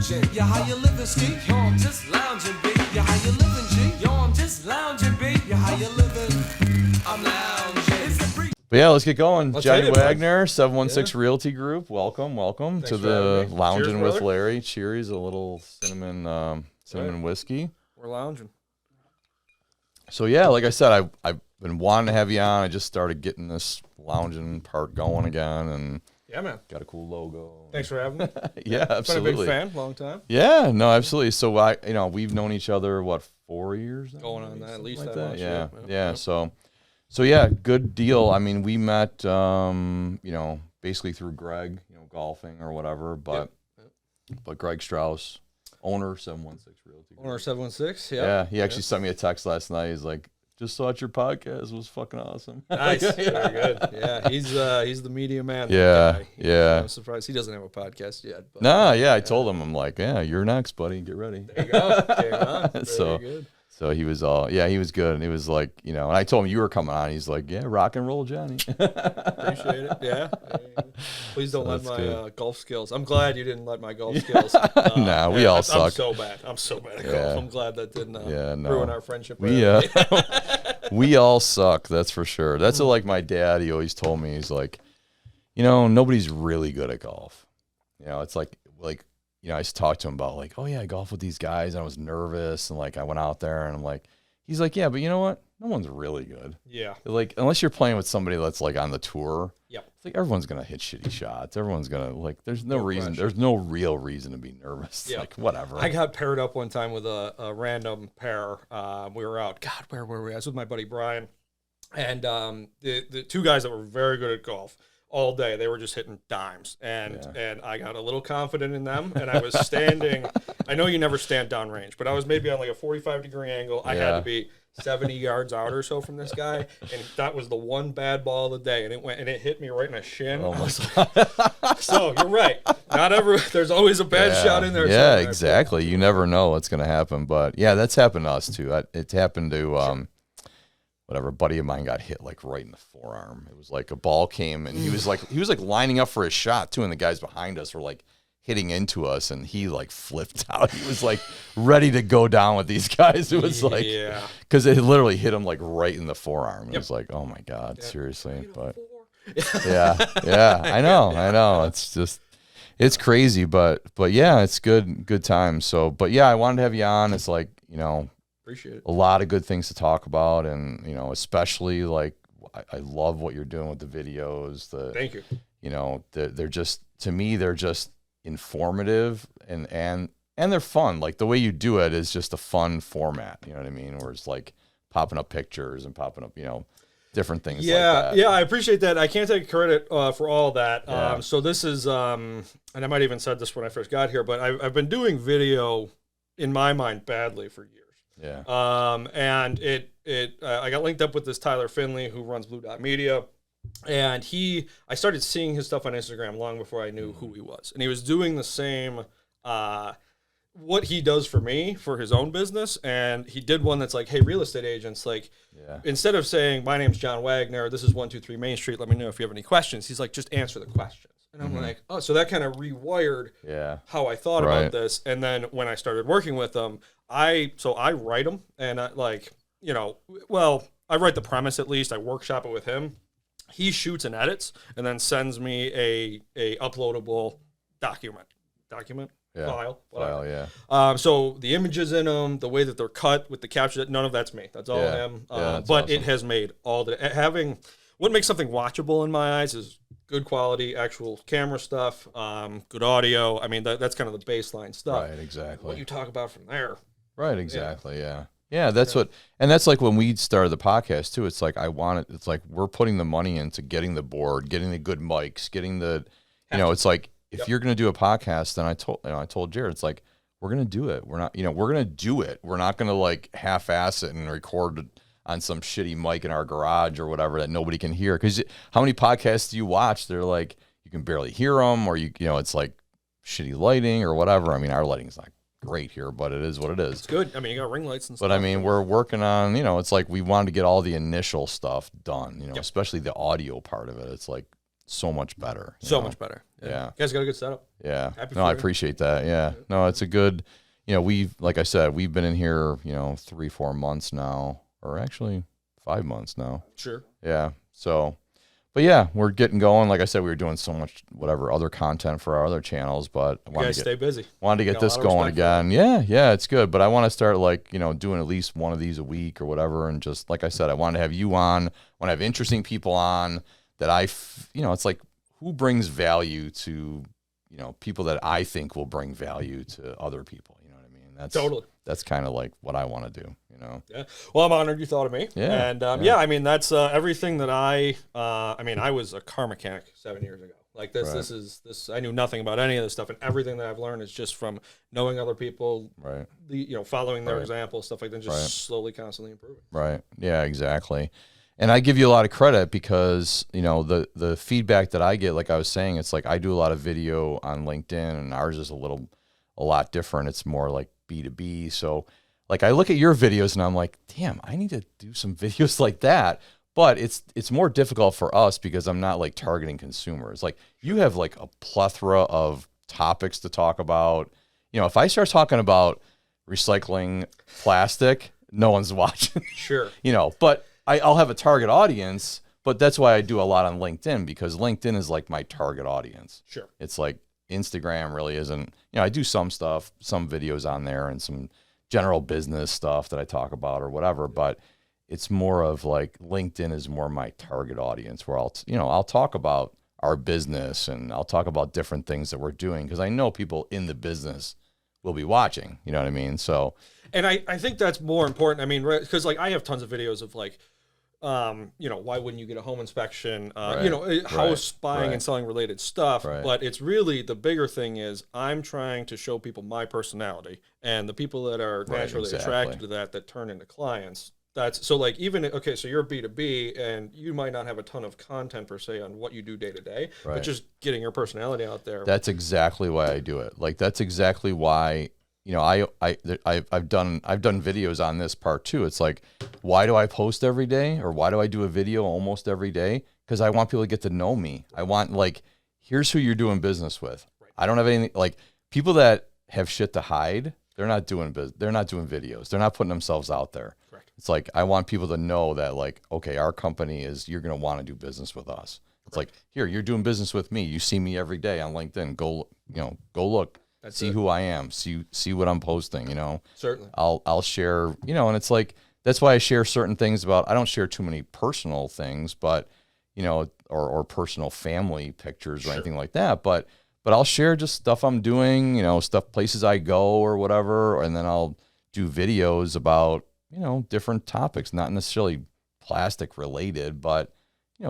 lounging. Yeah, how you living, ski? Yo, I'm just lounging, B. Yeah, how you living, G? Yo, I'm just lounging, B. Yeah, how you living? I'm lounging. It's the But yeah, let's get going. Let's Johnny hit it, Wagner, 716 Realty Group. Welcome Thanks to for the having me. Loungin Cheers, with brother. Larry. Cheers, a little cinnamon whiskey. We're lounging. So yeah, like I said, I've been wanting to have you on. I just started getting this lounging part going again, and Yeah, man. got a cool logo. Thanks for having me. Yeah, absolutely. Been a big fan, long time. Yeah, no, absolutely. So we've known each other 4 years now? Going on that, at least Like that much. Yeah, Yeah. yeah. So yeah, good deal. I mean, we met, basically through Greg, golfing or whatever. But Greg Strauss, owner 716 Realty. Owner 716. Yeah. Yeah, he actually sent me a text last night. He's like, just thought your podcast was fucking awesome. Nice. Very good. Yeah, he's the media man. Yeah, guy. yeah. I'm surprised he doesn't have a podcast yet. But, Nah, yeah, I told him, I'm like, yeah, you're next, buddy. Get ready. There you go. Came on. Very good. So he was he was good. And he was like, and I told him you were coming on. He's like, yeah, rock and roll, Johnny. Appreciate it. Yeah. Please don't let my golf skills. I'm glad you didn't let my golf skills. Nah, we all suck. I'm so bad at golf. I'm glad that didn't ruin our friendship. We all suck. That's for sure. That's what, like my dad, he always told me, he's like, nobody's really good at golf. It's like, I used to talk to him about like, oh yeah, I golf with these guys. And I was nervous. And like, I went out there and I'm like, he's like, yeah, but you know what? No one's really good. Yeah. Like, unless you're playing with somebody that's like on the tour. Yeah. It's like everyone's going to hit shitty shots. Everyone's going to there's no reason. Pressure. There's no real reason to be nervous. Yeah. Like, whatever. I got paired up one time with a random pair. We were out. God, where were we? I was with my buddy Brian. And the two guys that were very good at golf all day, they were just hitting dimes. And I got a little confident in them. And I was standing. I know you never stand downrange, but I was maybe on like a 45-degree angle. I had to be 70 yards out or so from this guy, and that was the one bad ball of the day, and it hit me right in the shin. Oh my So you're right. There's always a bad shot in there. Yeah, somewhere. exactly. You never know what's going to happen, but yeah, that's happened to us too. It happened to whatever buddy of mine got hit like right in the forearm. It was like a ball came and he was like lining up for a shot too, and the guys behind us were like hitting into us, and he like flipped out. He was like ready to go down with these guys. It was like, because it literally hit him like right in the forearm. It was like, oh my God, seriously. But yeah, I know. It's crazy, but yeah, it's good times. So, but yeah, I wanted to have you on. It's like, appreciate it. A lot of good things to talk about, and especially like I love what you're doing with the videos. Thank you. They're just, to me, they're just informative and they're fun. Like the way you do it is just a fun format. You know what I mean? Where it's like popping up pictures and popping up, different things. Like that. Yeah, I appreciate that. I can't take credit for all of that. Yeah. So this is, and I might even said this when I first got here, but I've been doing video in my mind badly for years. Yeah. And I got linked up with this Tyler Finley who runs Blue Dot Media. And I started seeing his stuff on Instagram long before I knew who he was. And he was doing the same, what he does for me, for his own business. And he did one that's like, hey, real estate agents, like, instead of saying, my name's John Wagner, this is 123 Main Street, let me know if you have any questions. He's like, just answer the questions. And I'm like, oh, so that kind of rewired how I thought about this. And then when I started working with him, I write them, and I write the premise at least. I workshop it with him. He shoots and edits, and then sends me a uploadable document, file, whatever. So the images in them, the way that they're cut with the caption, none of that's me. That's all him. That's but awesome. it has made all the what makes something watchable in my eyes is good quality, actual camera stuff, good audio. I mean, that's kind of the baseline stuff. Right, exactly. What you talk about from there. Right, exactly. Yeah, that's what, and that's like when we started the podcast too. It's like it's like we're putting the money into getting the board, getting the good mics, getting the, it's like if you're gonna do a podcast, then I told Jared, it's like we're gonna do it. We're not, we're gonna do it. We're not gonna like half-ass it and record on some shitty mic in our garage or whatever that nobody can hear. Because how many podcasts do you watch? They're like you can barely hear them, or it's like shitty lighting or whatever. I mean, our lighting's not great here, but it is what it is. It's good. I mean, you got ring lights and stuff. But I mean, we're working on, it's like we wanted to get all the initial stuff done, especially the audio part of it. It's like so much better. So know? much better. Yeah. You guys got a good setup. Yeah. Happy No, for I you. appreciate that. Yeah. No, it's a good, like I said, we've been in here, 3-4 months now, or actually 5 months now. Sure. Yeah. So, but yeah, we're getting going. Like I said, we were doing so much, whatever, other content for our other channels, but I You guys stay busy. wanted to get Got a this lot of going respect for again. Yeah, it's good. But I want to start doing at least one of these a week or whatever. And just like I said, I want to have you on, want to have interesting people on that it's like who brings value to, people that I think will bring value to other people. You know what I mean? That's kind of like what I want to do, Yeah. Well, I'm honored you thought of me. Yeah. And I mean, that's everything that I was a car mechanic 7 years ago. Like this, I knew nothing about any of this stuff, and everything that I've learned is just from knowing other people, Right. Following their Right. example, stuff like that, just slowly, constantly improving. Right. Yeah, exactly. And I give you a lot of credit because, the feedback that I get, like I was saying, it's like I do a lot of video on LinkedIn and ours is a lot different. It's more like B2B. So like I look at your videos and I'm like, damn, I need to do some videos like that. But it's more difficult for us because I'm not like targeting consumers. Like you have like a plethora of topics to talk about. If I start talking about recycling plastic, no one's watching. Sure. But I'll have a target audience, but that's why I do a lot on LinkedIn because LinkedIn is like my target audience. Sure. It's like Instagram really isn't, I do some stuff, some videos on there and some general business stuff that I talk about or whatever, but it's more of like LinkedIn is more my target audience where I'll talk about our business and I'll talk about different things that we're doing because I know people in the business will be watching, you know what I mean? So, and I think that's more important. I mean, because like I have tons of videos of like, why wouldn't you get a home inspection? House buying and selling related stuff. Right. But it's really the bigger thing is I'm trying to show people my personality and the people that are naturally attracted to that turn into clients. That's so like even okay, so you're B2B and you might not have a ton of content per se on what you do day to day, but just getting your personality out there. That's exactly why I do it. Like that's exactly why I've done videos on this part too. It's like, why do I post every day or why do I do a video almost every day? Because I want people to get to know me. I want like, here's who you're doing business with. Right. I don't have anything like people that have shit to hide. They're not doing videos. They're not putting themselves out there. Correct. It's like I want people to know that like, okay, our company you're going to want to do business with us. It's like, here, you're doing business with me. You see me every day on LinkedIn. Go look. See who I am. See what I'm posting. Certainly. I'll share. And it's like that's why I share certain things about. I don't share too many personal things, but or personal family pictures or anything like that. But I'll share just stuff I'm doing. Stuff places I go or whatever, and then I'll do videos about different topics, not necessarily plastic related, but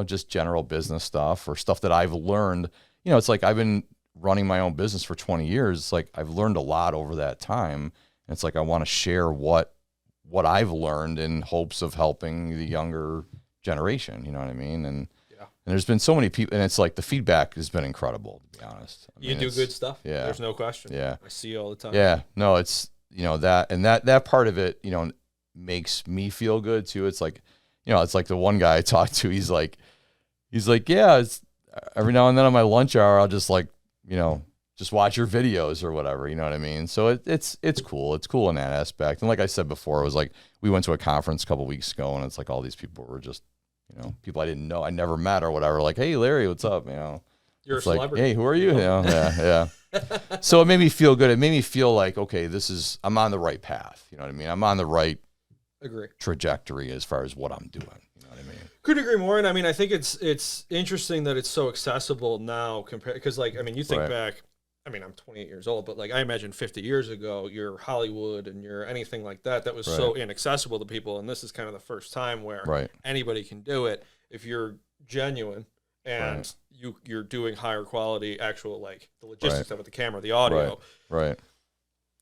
just general business stuff or stuff that I've learned. It's like I've been running my own business for 20 years. It's like I've learned a lot over that time. And it's like I want to share what I've learned in hopes of helping the younger generation. You know what I mean? And there's been so many people, and it's like the feedback has been incredible, to be honest. You do good stuff. Yeah. There's no question. Yeah. I see you all the time. Yeah. No, it's, that part of it, makes me feel good too. It's like, it's like the one guy I talked to, he's like, yeah, it's every now and then on my lunch hour, I'll just like, just watch your videos or whatever, you know what I mean? So it's cool. It's cool in that aspect. And like I said before, it was like, we went to a conference a couple weeks ago and it's like all these people were just, people I didn't know, I never met or whatever. Like, hey, Larry, what's up? You're it's a like, celebrity. hey, who are you? Yeah. So it made me feel good. It made me feel like, okay, I'm on the right path. You know what I mean? I'm on the right trajectory as far as what I'm doing. You know what I mean? Couldn't agree more. And I mean, I think it's interesting that it's so accessible now compared, because like, I mean, you think back, I mean, I'm 28 years old, but like I imagine 50 years ago, you're Hollywood and you're anything like that was so inaccessible to people. And this is kind of the first time where anybody can do it if you're genuine and you're doing higher quality, actual like the logistics of it, the camera, the audio. Right.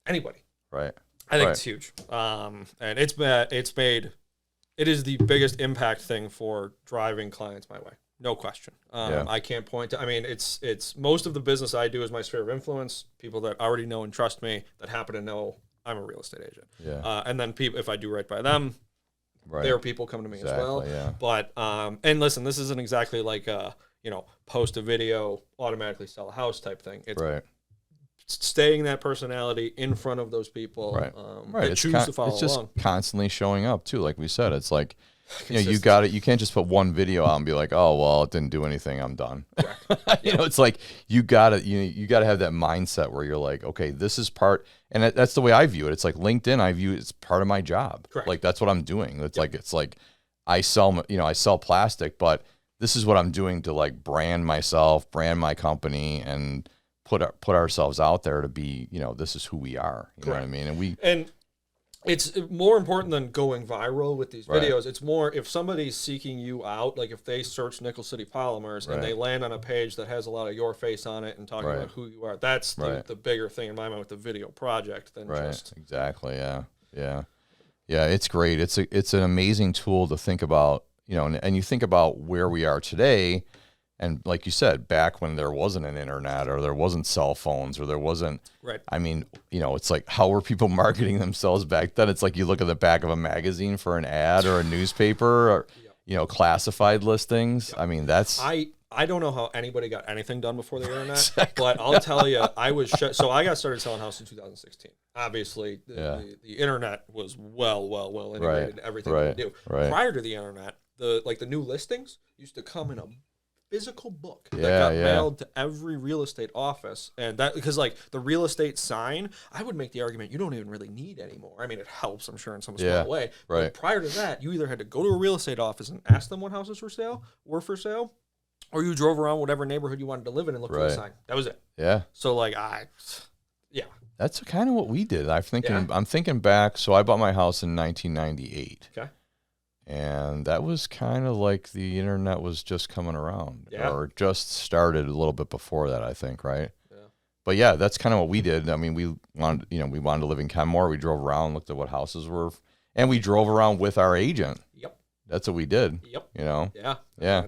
Anybody. Right. I think it's huge. And it is the biggest impact thing for driving clients my way. No question. I can't point to, I mean, it's most of the business I do is my sphere of influence, people that already know and trust me that happen to know I'm a real estate agent. Yeah. And then people, if I do right by them, there are people coming to me as well. Yeah. But, and listen, this isn't exactly like, post a video, automatically sell a house type thing. It's right. staying that personality in front of those people Right. that choose to follow it's just along. constantly showing up too. Like we said, it's like, you got it. You can't just put one video out and be like, oh, well, it didn't do anything, I'm done. It's like, you gotta have that mindset where you're like, okay, this is part, and that's the way I view it. It's like LinkedIn, I view it as part of my job. Correct. Like, that's what I'm doing. It's like I sell plastic, but this is what I'm doing to like brand myself, brand my company, and put ourselves out there to be, this is who we are. You know what I mean? And it's more important than going viral with these videos. It's more if somebody's seeking you out, like if they search Nickel City Polymers and they land on a page that has a lot of your face on it and talking about who you are, that's the bigger thing in my mind with the video project than just. Exactly. Yeah. It's great. It's an amazing tool to think about, and you think about where we are today. And like you said, back when there wasn't an internet or there wasn't cell phones or there wasn't, I mean, it's like, how were people marketing themselves back then? It's like you look at the back of a magazine for an ad or a newspaper or, classified listings. I mean, that's... I don't know how anybody got anything done before the internet, but I'll tell you, so I got started selling houses in 2016. Obviously, the internet was well integrated into everything we do. Prior to the internet, the new listings used to come in a physical book that got mailed to every real estate office, and that because like the real estate sign, I would make the argument you don't even really need anymore. I mean, it helps, I'm sure, in some small way. But prior to that, you either had to go to a real estate office and ask them what houses were for sale, or you drove around whatever neighborhood you wanted to live in and looked for the sign. That was it. Yeah. So like that's kind of what we did. I'm thinking back. So I bought my house in 1998. Okay. And that was kind of like the internet was just coming around or just started a little bit before that, I think, right? Yeah. But yeah, that's kind of what we did. I mean, we wanted to live in Kenmore. We drove around, looked at what houses were, and we drove around with our agent. Yep. That's what we did. Yep. Yeah. Yeah.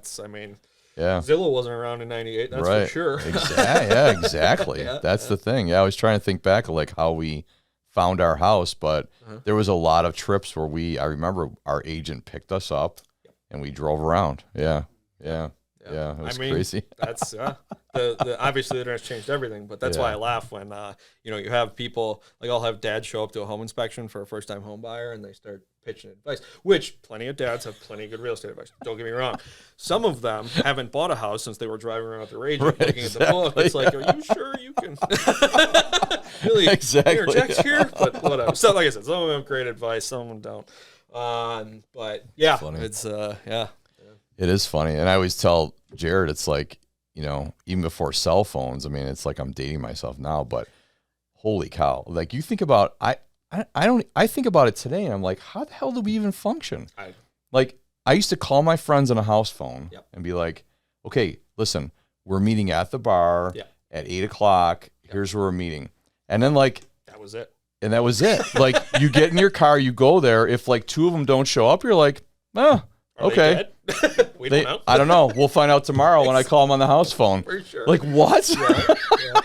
Zillow wasn't around in 98, that's for sure. Exactly. That's the thing. Yeah, I was trying to think back of like how we found our house, but there was a lot of trips where I remember our agent picked us up and we drove around. It was crazy. That's obviously the internet's changed everything, but that's why I laugh when you have people like I'll have dads show up to a home inspection for a first time home buyer and they start pitching advice, which plenty of dads have plenty of good real estate advice. Don't get me wrong. Some of them haven't bought a house since they were driving around with their agent looking at the book. It's like, are you sure you can really interject here? But whatever. So like I said, some of them have great advice, some of them don't. But yeah, it's It is funny. And I always tell Jared, it's like, even before cell phones, I mean, it's like I'm dating myself now, but holy cow. Like you think about, I think about it today and I'm like, how the hell do we even function? I used to call my friends on a house phone and be like, okay, listen, we're meeting at the bar at 8:00. Here's where we're meeting. And then that was it. And that was it. Like you get in your car, you go there. If like two of them don't show up, you're like, okay. We don't know. I don't know. We'll find out tomorrow when I call them on the house phone. For sure. Like what?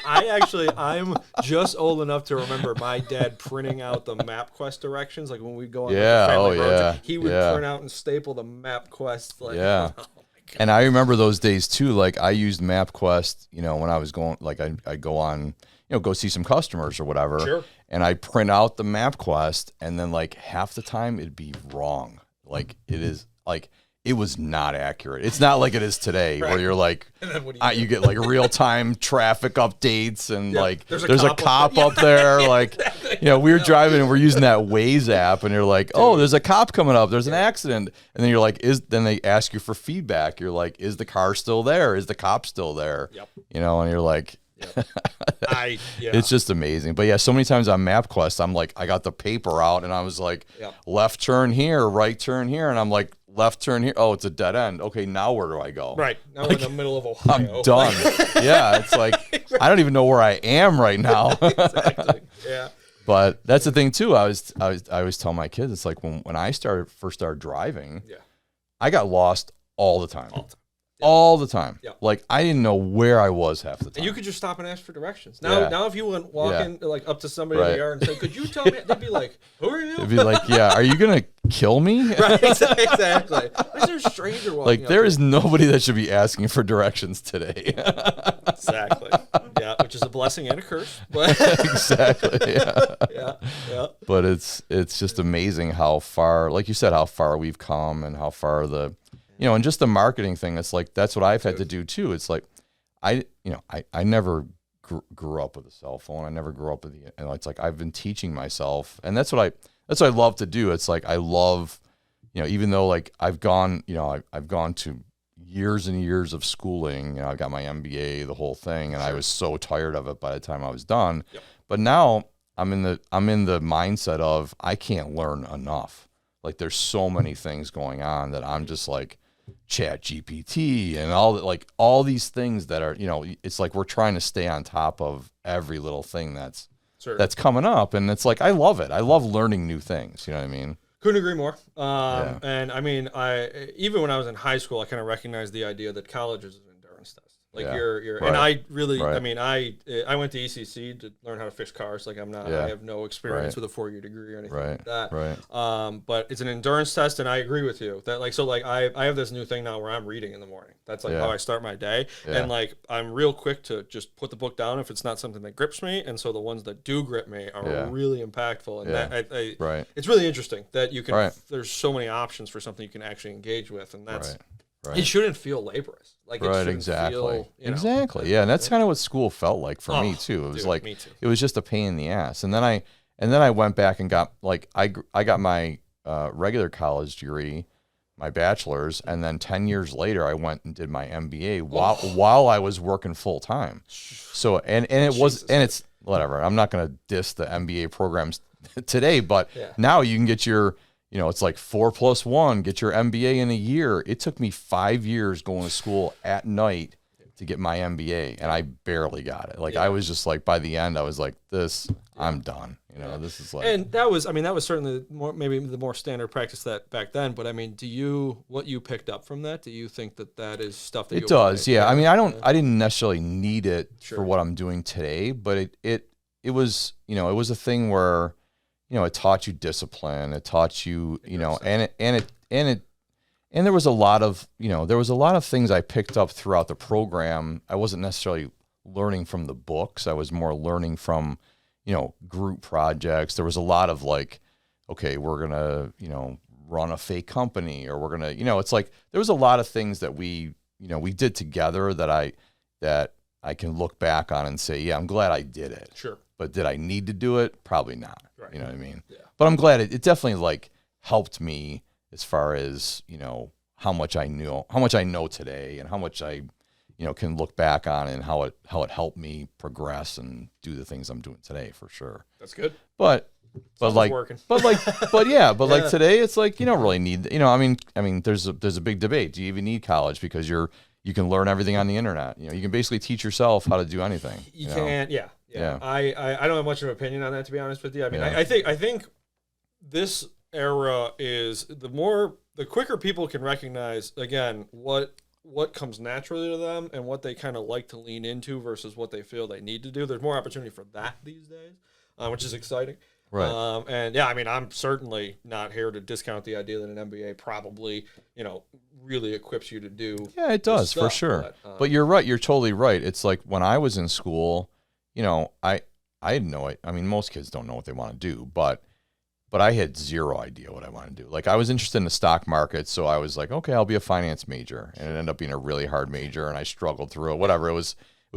I'm just old enough to remember my dad printing out the MapQuest directions. Like when we go on the family road, he would print out and staple the MapQuest. Like, oh my God. And I remember those days too. Like I used MapQuest, when I was going, like I'd go on, go see some customers or whatever. Sure. And I'd print out the MapQuest and then like half the time it'd be wrong. Like it is like, it was not accurate. It's not like it is today where you're like, you get like real-time traffic updates and like there's a cop up there. Like, we were driving and we're using that Waze app and you're like, oh, there's a cop coming up. There's an accident. And then you're like, then they ask you for feedback. You're like, is the car still there? Is the cop still there? Yep. And you're like, it's just amazing. But yeah, so many times on MapQuest, I'm like, I got the paper out and I was like, left turn here, right turn here. And I'm like, left turn here. Oh, it's a dead end. Okay, now where do I go? Right. Now we're in the middle of Ohio. I'm done. It's like, I don't even know where I am right now. Exactly. Yeah. But that's the thing too. I always tell my kids, it's like when I first started driving, I got lost all the time. all the time. Yeah. Like I didn't know where I was half the time. And you could just stop and ask for directions. Now if you went walking like up to somebody in Right. the yard and said, "Could you tell me?" They'd be like, "Who are you?" It'd be like, yeah, are you gonna kill me? Right, exactly. Is there a stranger walking Like up there here? is nobody that should be asking for directions today. Exactly. Yeah, which is a blessing and a curse. But Exactly. Yeah. yeah. But it's just amazing how far, like you said, how far we've come and how far and just the marketing thing. It's like that's what I've had to do too. It's like I never grew up with a cell phone. I never grew up with it's like I've been teaching myself, and that's what I love to do. It's like I love, even though like I've gone to years and years of schooling. I got my MBA, the whole thing, and I was so tired of it by the time I was done. Yep. But now I'm in the mindset of I can't learn enough. Like there's so many things going on that I'm just like Chat GPT and all these things that are, it's like we're trying to stay on top of every little thing that's coming up, and it's like I love it. I love learning new things. You know what I mean? Couldn't agree more. And I mean, even when I was in high school, I kind of recognized the idea that college is an endurance test. Like you're, Right. and I really, Right. I mean, I went to ECC to learn how to fix cars. Like I have no experience with a 4-year degree or anything like that. Right. But it's an endurance test, and I agree with you that I have this new thing now where I'm reading in the morning. That's like how I start my day, and like I'm real quick to just put the book down if it's not something that grips me, and so the ones that do grip me are really impactful, and that it's really interesting that you can. There's so many options for something you can actually engage with, and that's. Right. It shouldn't feel laborious. Like it shouldn't exactly. feel, Exactly. Yeah, and that's kind of what school felt like for me too. It was like me too. it was just a pain in the ass. And then I went back and got I got my regular college degree, my bachelor's, and then 10 years later I went and did my MBA while I was working full time. So and it's whatever. I'm not going to diss the MBA programs today, but now you can get your it's like 4+1, get your MBA in a year. It took me 5 years going to school at night to get my MBA, and I barely got it. Like I was just like, by the end, I was like, I'm done. This is like. And that was certainly maybe the more standard practice that back then. But I mean, what you picked up from that? Do you think that is stuff that it does? Yeah. I mean, I didn't necessarily need it for what I'm doing today, but it was it was a thing where. It taught you discipline. It taught you, and there was a lot of things I picked up throughout the program. I wasn't necessarily learning from the books. I was more learning from, group projects. There was a lot of like, okay, we're gonna, run a fake company, or we're gonna, it's like there was a lot of things that we did together that I can look back on and say, yeah, I'm glad I did it. Sure. But did I need to do it? Probably not. Right. You know what I mean? Yeah. But I'm glad it definitely like helped me as far as, how much I know today, and how much I, can look back on, and how it helped me progress and do the things I'm doing today for sure. That's good. But like, working. but like today, it's like, you don't really need, I mean, there's a big debate. Do you even need college? Because you can learn everything on the internet. You can basically teach yourself how to do anything. You can, yeah. I don't have much of an opinion on that, to be honest with you. I mean, I think this era is the quicker people can recognize again what comes naturally to them and what they kind of like to lean into versus what they feel they need to do. There's more opportunity for that these days, which is exciting. Right. And yeah, I mean, I'm certainly not here to discount the idea that an MBA probably, really equips you to do. Yeah, it does for sure. But you're right. You're totally right. It's like when I was in school, I had I mean, most kids don't know what they want to do, but I had zero idea what I wanted to do. Like I was interested in the stock market, so I was like, okay, I'll be a finance major, and it ended up being a really hard major, and I struggled through it. Whatever, it was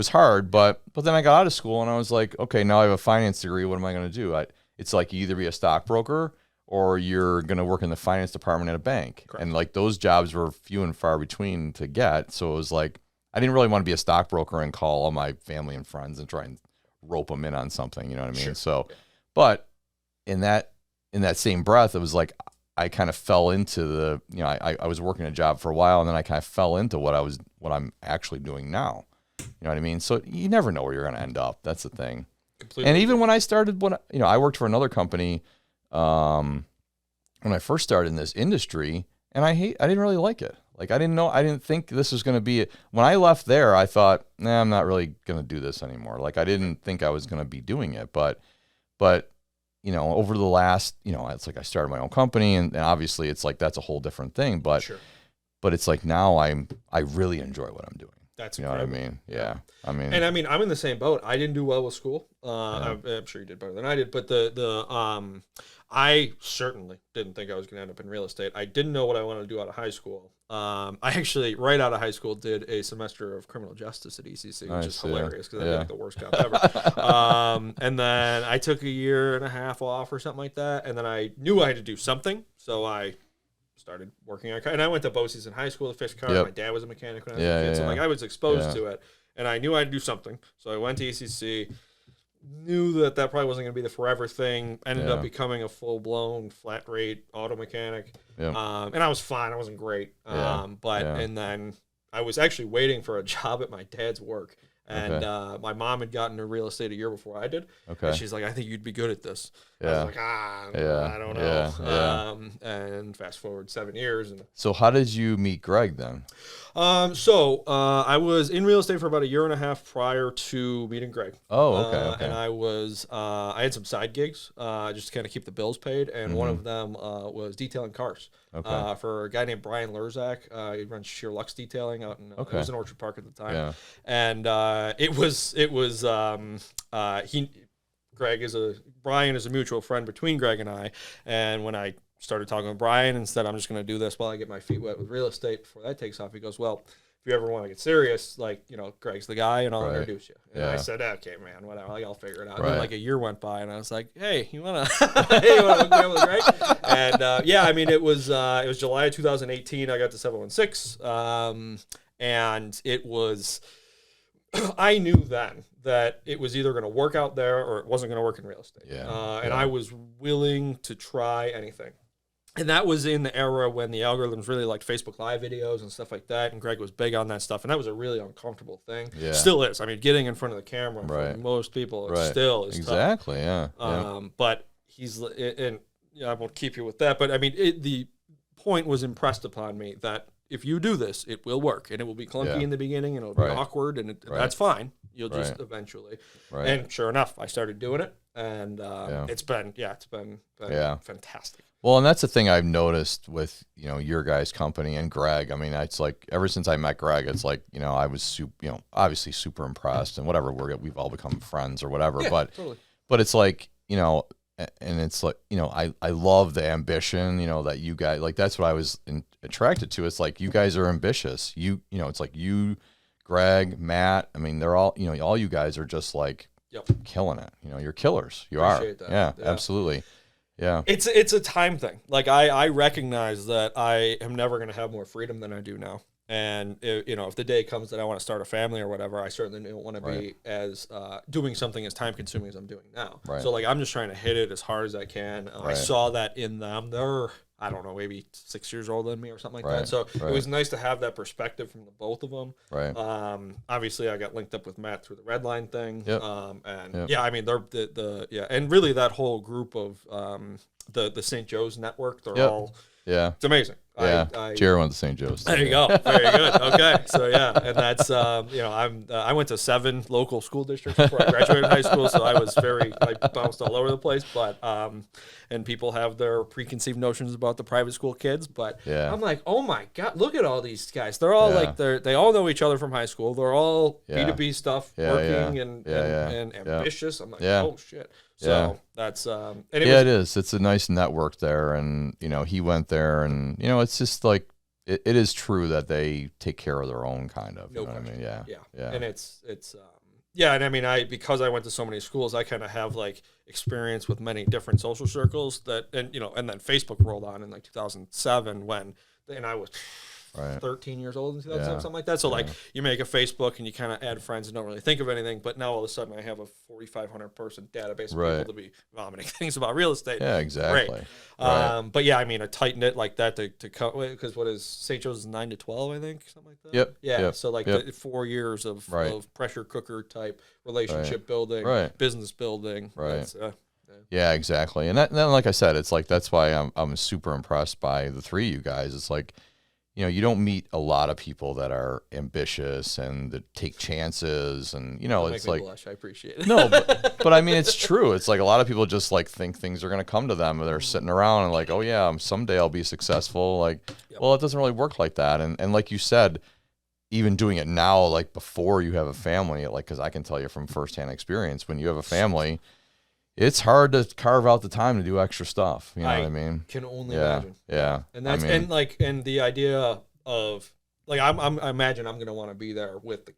hard, but then I got out of school and I was like, okay, now I have a finance degree. What am I going to do? It's like you either be a stockbroker or you're going to work in the finance department at a bank. Correct. And like those jobs were few and far between to get. So it was like, I didn't really want to be a stockbroker and call all my family and friends and try and rope them in on something. You know what I mean? Sure. So, but in that same breath, it was like, I kind of fell into the, I was working a job for a while, and then I kind of fell into what I'm actually doing now. You know what I mean? So you never know where you're going to end up. That's the thing. Completely. And even when I started, I worked for another company when I first started in this industry, and I didn't really like it. Like I didn't think this was going to be, when I left there, I thought, nah, I'm not really going to do this anymore. Like I didn't think I was going to be doing it, but, over the last, it's like I started my own company and obviously it's like, that's a whole different thing, but, Sure. but it's like now I really enjoy what I'm doing. That's You know what I incredible. mean? Yeah. I mean, And I mean, I'm in the same boat. I didn't do well with school. I'm sure you did better than I did, but I certainly didn't think I was going to end up in real estate. I didn't know what I wanted to do out of high school. I actually, right out of high school, did a semester of criminal justice at ECC, which is hilarious because I did like the worst job ever. And then I took a year and a half off or something like that, and then I knew I had to do something, so I started working on car. And I went to BOCES in high school to fix cars. Yep. My dad was a mechanic when I was a kid, so like I was exposed Yeah. to it, and I knew I had to do something. So I went to ECC. Knew that probably wasn't going to be the forever thing. Ended up becoming a full-blown flat rate auto mechanic. Yep. And I was fine. I wasn't great. And then I was actually waiting for a job at my dad's work. And my mom had gotten into real estate a year before I did. Okay. And she's like, I think you'd be good at this. I was like, I don't know. And fast forward 7 years. And so how did you meet Greg then? I was in real estate for about a year and a half prior to meeting Greg. Oh, okay. And I had some side gigs just to kind of keep the bills paid, and one of them was detailing cars for a guy named Brian Lurzak. He runs Sheer Lux Detailing out in it was in Orchard Park at the time, and Brian is a mutual friend between Greg and I, and when I started talking with Brian and said, I'm just going to do this while I get my feet wet with real estate before that takes off. He goes, well, if you ever want to get serious, like, Greg's the guy and I'll introduce you. And I said, okay, man, whatever. Like, I'll figure it out. And then like a year went by and I was like, hey, you want to hook me up with Greg? And I mean, it was July of 2018. I got to 716. And it was, I knew then that it was either going to work out there or it wasn't going to work in real estate. And I was willing to try anything. And that was in the era when the algorithms really liked Facebook Live videos and stuff like that. And Greg was big on that stuff. And that was a really uncomfortable thing. Yeah. Still is. I mean, getting in front of the camera for most people still is tough. But and I won't keep you with that. But I mean, the point was impressed upon me that if you do this, it will work. And it will be clunky in the beginning and it'll be awkward. And that's fine. You'll just eventually. And sure enough, I started doing it. And it's been fantastic. Well, and that's the thing I've noticed with, your guys' company and Greg. I mean, it's like ever since I met Greg, it's like, I was obviously super impressed and whatever, we've all become friends or whatever, but it's like, and it's like, I love the ambition, that you guys, like, that's what I was attracted to. It's like, you guys are ambitious. It's like you, Greg, Matt, I mean, they're all, all you guys are just like killing it. You're killers. You Appreciate are. That. Yeah, absolutely. Yeah. It's a time thing. Like I recognize that I am never going to have more freedom than I do now. And if the day comes that I want to start a family or whatever, I certainly don't want to be as doing something as time consuming as I'm doing now. So like I'm just trying to hit it as hard as I can. I saw that in them. They're, I don't know, maybe 6 years older than me or something like that. So it was nice to have that perspective from the both of them. Obviously I got linked up with Matt through the Red Line thing. I mean they're and really that whole group of the St. Joe's network, they're all it's amazing. Jerry went to St. Joe's. There you go. Very good. Okay. So and that's I went to 7 local school districts before I graduated high school, so I bounced all over the place. But and people have their preconceived notions about the private school kids, but I'm like, oh my god, look at all these guys. They're all like they all know each other from high school. They're all B2B stuff, working and ambitious. I'm like, oh shit. So that's it is. It's a nice network there, and he went there, and it's just like it is true that they take care of their own kind of. No you know what I mean? Yeah. And it's and I mean because I went to so many schools, I kind of have like experience with many different social circles and then Facebook rolled on in like 2007 and I was 13 years old in 2007, something like that. So like you make a Facebook and you kind of add friends and don't really think of anything, but now all of a sudden I have a 4,500 person database of people to be vomiting things about real estate. Yeah, exactly. Great. But I mean a tight knit like that to because what is St. Joe's is 9 to 12, I think, something like that. Yep. So like the 4 years of pressure cooker type relationship building, business building. Yeah, exactly. And then like I said, it's like that's why I'm super impressed by the three of you guys. It's like you don't meet a lot of people that are ambitious and that take chances, and Don't it's make me like blush. I appreciate it. no, but I mean it's true. It's like a lot of people just like think things are gonna come to them, and they're sitting around and like, oh yeah, someday I'll be successful. Like, well, it doesn't really work like that. And like you said, even doing it now, like before you have a family, like because I can tell you from firsthand experience, when you have a family, it's hard to carve out the time to do extra stuff. You know what I mean? Can only Yeah, imagine. yeah. And that's and the idea of like I imagine I'm gonna want to be there with the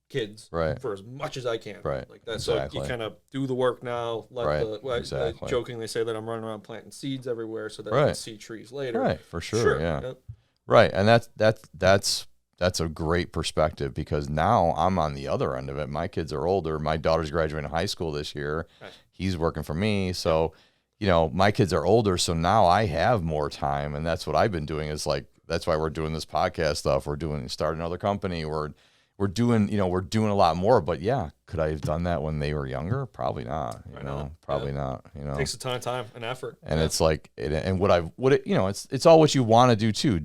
kids Right. for as much as I can. Right. Like that's Exactly. so you kind of do the work now. Let Right. Exactly. jokingly say that I'm running around planting seeds everywhere so that I Right. can see trees later. Right, for sure. Yeah. Yep. Right, and that's a great perspective, because now I'm on the other end of it. My kids are older. My daughter's graduating high school this year. Nice. He's working for me, so my kids are older. So now I have more time, and that's what I've been doing. Is like that's why we're doing this podcast stuff. We're starting another company. We're doing we're doing a lot more. But yeah, could I have done that when they were younger? Probably not. Probably not. It takes a ton of time and effort. And it's like, it's all what you want to do too.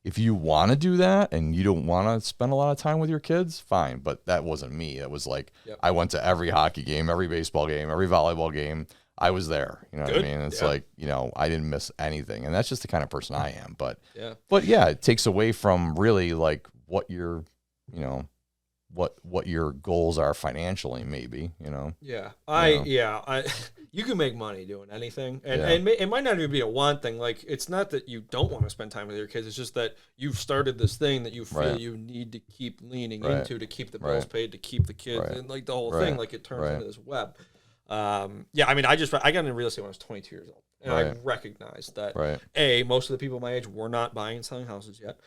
If you want to do that and you don't want to spend a lot of time with your kids, fine. But that wasn't me. It was like, I went to every hockey game, every baseball game, every volleyball game. I was there. You know what I mean? It's like, I didn't miss anything. And that's just the kind of person I am. But yeah, it takes away from really like what your, what your goals are financially, maybe, You can make money doing anything, and it might not even be a want thing. Like, it's not that you don't want to spend time with your kids. It's just that you've started this thing that you feel you need to keep leaning into to keep the bills paid, to keep the kids, and like the whole thing, like it turns into this web. I mean, I got into real estate when I was 22 years old, and I recognized that most of the people my age were not buying and selling houses yet.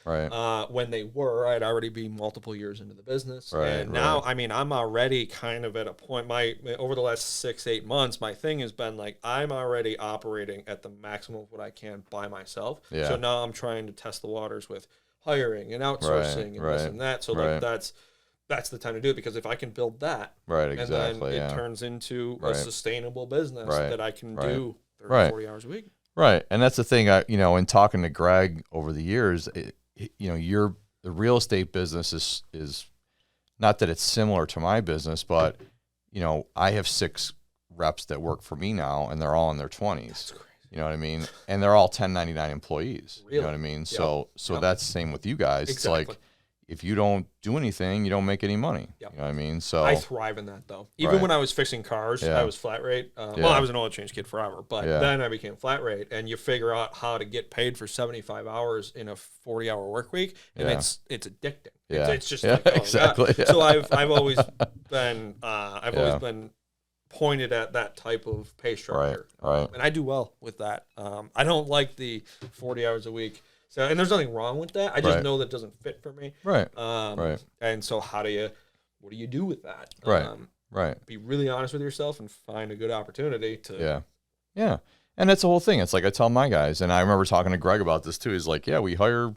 When they were, I'd already be multiple years into the business, and now, I mean, I'm already kind of at a point. Over the last 6-8 months, my thing has been like I'm already operating at the maximum of what I can by myself. So now I'm trying to test the waters with hiring and outsourcing and this and that. So like that's the time to do it, because if I can build that, and then it turns into a sustainable business that I can do 30, 40 hours a week. Right. And that's the thing, in talking to Greg over the years, the real estate business is not that it's similar to my business, but, I have 6 reps that work for me now, and they're all in their 20s. That's crazy. You know what I mean? And they're all 1099 employees. Really? You know what I mean? So that's the same with you guys. Exactly. It's like, if you don't do anything, you don't make any money. Yep. You know what I mean? So I thrive in that, though. Even when I was fixing cars, I was flat rate. Well, I was an oil change kid forever, but then I became flat rate, and you figure out how to get paid for 75 hours in a 40-hour work week, and it's addicting. It's just like, oh, exactly. God. So I've always been always been pointed at that type of pay structure, and I do well with that. I don't like the 40 hours a week. So, and there's nothing wrong with that. I just know that doesn't fit for me. And so what do you do with that? Be really honest with yourself and find a good opportunity to. Yeah. And that's the whole thing. It's like I tell my guys, and I remember talking to Greg about this too. He's like, we hire,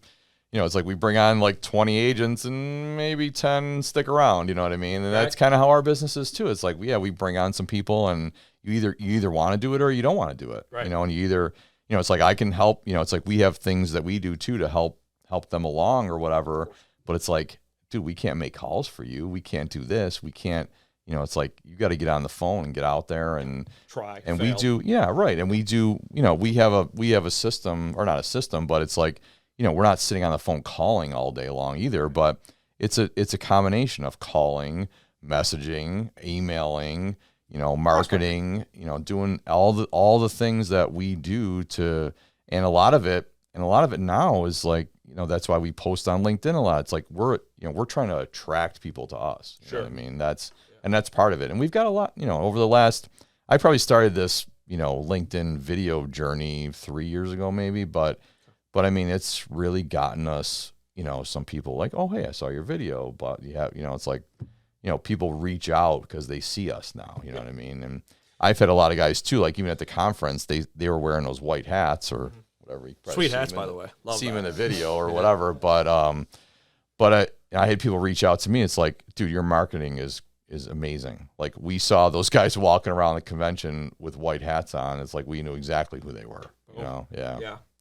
it's like we bring on like 20 agents and maybe 10 stick around. You know what I mean? And that's kind of how our business is too. It's like, we bring on some people, and you either want to do it or you don't want to do it. And you either, it's like I can help, it's like we have things that we do too to help them along or whatever. But it's like, dude, we can't make calls for you. We can't do this. We can't, it's like you got to get on the phone and get out there and try. And we do, And we do, we have a system, or not a system, but it's like, we're not sitting on the phone calling all day long either. But it's a combination of calling, messaging, emailing, marketing, doing all the things that we do and a lot of it now is like, that's why we post on LinkedIn a lot. It's like we're trying to attract people to us. You know what I mean? That's part of it. And we've got a lot, over the last, I probably started this, LinkedIn video journey 3 years ago maybe, but I mean, it's really gotten us, some people like, oh, hey, I saw your video, but it's like, people reach out because they see us now, you know what I mean? And I've had a lot of guys too, like even at the conference, they were wearing those white hats or whatever. Sweet hats, by the way. Love see them in the video or whatever. But I had people reach out to me. It's like, dude, your marketing is amazing. Like we saw those guys walking around the convention with white hats on. It's like we knew exactly who they were. Yeah.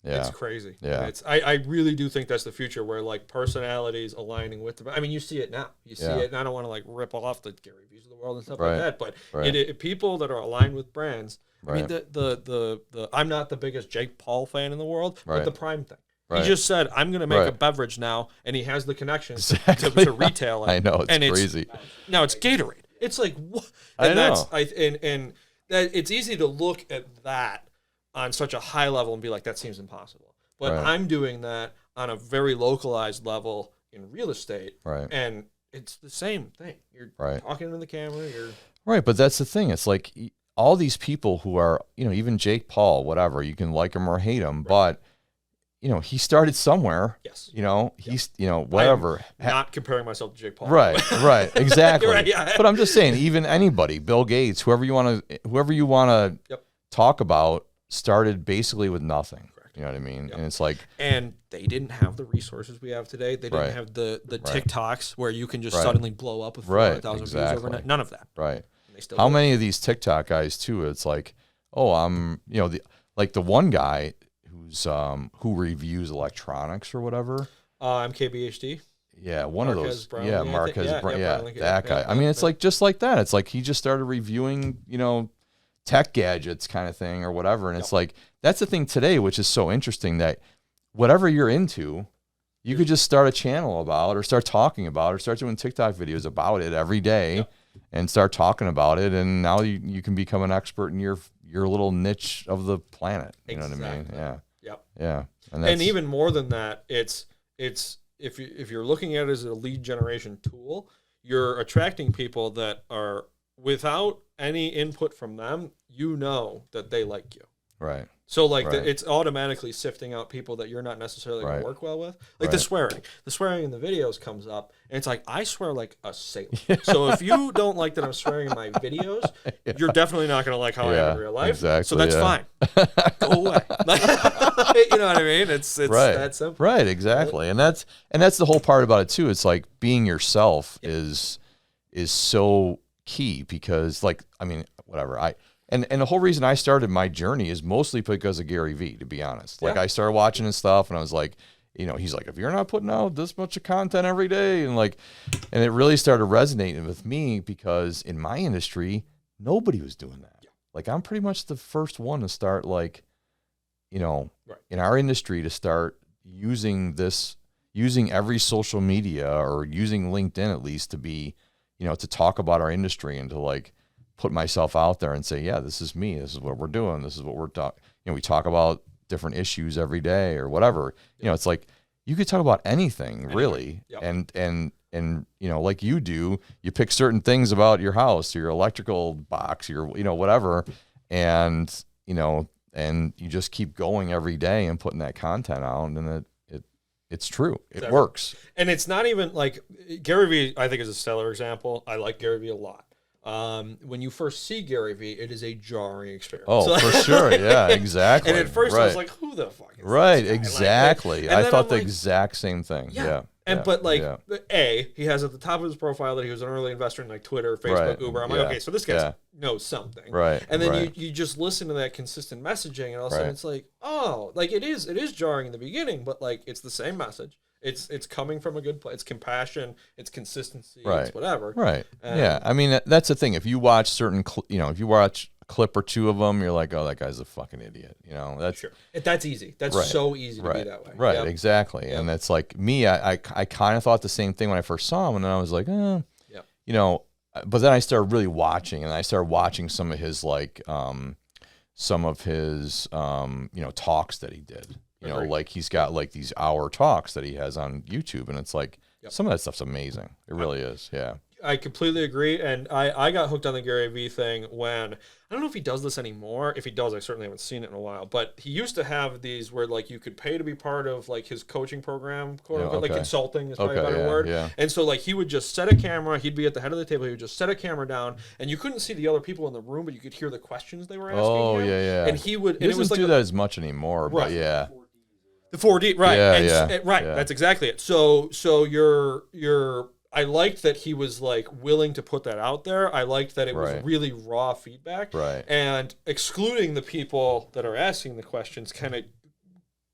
Yeah. It's crazy. Yeah. And I really do think that's the future where like personalities aligning with the. I mean, you see it now. You see it, and I don't want to like rip off the Gary V's of the world and stuff like that. But people that are aligned with brands. I mean, the I'm not the biggest Jake Paul fan in the world, but the Prime thing. He just said, "I'm going to make a beverage now," and he has the connections to retail it. I know it's crazy. Now it's Gatorade. It's like what? And I know. And that it's easy to look at that on such a high level and be like, that seems impossible. But I'm doing that on a very localized level in real estate, and it's the same thing. You're talking to the camera. You're but that's the thing. It's like all these people who are, even Jake Paul, whatever. You can like him or hate him, but. He started somewhere. Yes. He's, whatever. Not comparing myself to Jake Paul. Right, exactly. But I'm just saying, even anybody, Bill Gates, whoever you want to talk about, started basically with nothing. Correct. You know what I mean? And it's like, and they didn't have the resources we have today. They didn't have the TikToks where you can just suddenly blow up with 400,000 views overnight. None of that. Right. How many of these TikTok guys too? It's like, I'm, the one guy. Who reviews electronics or whatever? MKBHD. Yeah, one of those. Brownlee, Marquez. That guy. I mean, it's like just like that. It's like he just started reviewing, tech gadgets kind of thing or whatever. And it's like that's the thing today, which is so interesting that whatever you're into, you could just start a channel about, or start talking about, or start doing TikTok videos about it every day, and start talking about it. And now you can become an expert in your little niche of the planet. You know what I mean? Yeah. Yep. Yeah. And even more than that, it's if you're looking at it as a lead generation tool, you're attracting people that are without any input from them, that they like you. Right. So it's automatically sifting out people that you're not necessarily going to work well with. Like the swearing in the videos comes up, and it's like, I swear like a sailor. So if you don't like that I'm swearing in my videos, you're definitely not going to like how I am in real life. Exactly, so that's fine. Go away. You know what I mean? It's that simple. Right. Exactly. And that's the whole part about it too. It's like being yourself is so key because whatever And the whole reason I started my journey is mostly because of Gary Vee, to be honest. Like I started watching his stuff and I was like, he's like, if you're not putting out this much of content every day, and it really started resonating with me because in my industry, nobody was doing that. Yeah. Like I'm pretty much the first one to start in our industry to start using every social media or using LinkedIn at least to be, to talk about our industry and to put myself out there and say, yeah, this is me. This is what we're doing. This is what we're talking. We talk about different issues every day or whatever. It's like you could talk about anything really. Yep. And like you do, you pick certain things about your house, your electrical box, your whatever, and and you just keep going every day and putting that content out, and it's true. It works. And it's not even like Gary Vee, I think, is a stellar example. I like Gary Vee a lot. When you first see Gary Vee, it is a jarring experience. Oh, for sure. Yeah, exactly. And at first I was like, who the fuck is this guy? Exactly. I thought the exact same thing. Yeah. But he has at the top of his profile that he was an early investor in Twitter, Facebook, Uber. I'm like, okay, so this guy knows something. Right. And then you just listen to that consistent messaging, and all of a sudden it's like, oh, it is jarring in the beginning, but it's the same message. It's coming from a good place. It's compassion. It's consistency. It's whatever. Right. I mean, that's the thing. If you watch if you watch a clip or two of them, you're like, oh, that guy's a fucking idiot. That's That's easy. That's so easy to be that way. Right. Yep. Exactly. Yep. And it's like me. I kind of thought the same thing when I first saw him, and then I was like, But then I started really watching, and I started watching some of his talks that he did. He's got these hour talks that he has on YouTube, and it's like some of that stuff's amazing. It really is. Yeah. I completely agree. And I got hooked on the Gary Vee thing when, I don't know if he does this anymore. If he does, I certainly haven't seen it in a while. But he used to have these where you could pay to be part of his coaching program, quote unquote, consulting is probably a better word. Yeah. And so he would just set a camera. He'd be at the head of the table. He would just set a camera down, and you couldn't see the other people in the room, but you could hear the questions they were asking. Oh, yeah. And he would. He doesn't do that as much anymore, but yeah. The 4D, right? Yeah, right. That's exactly it. So you're. I liked that he was willing to put that out there. I liked that it was really raw feedback. Right. And excluding the people that are asking the questions kind of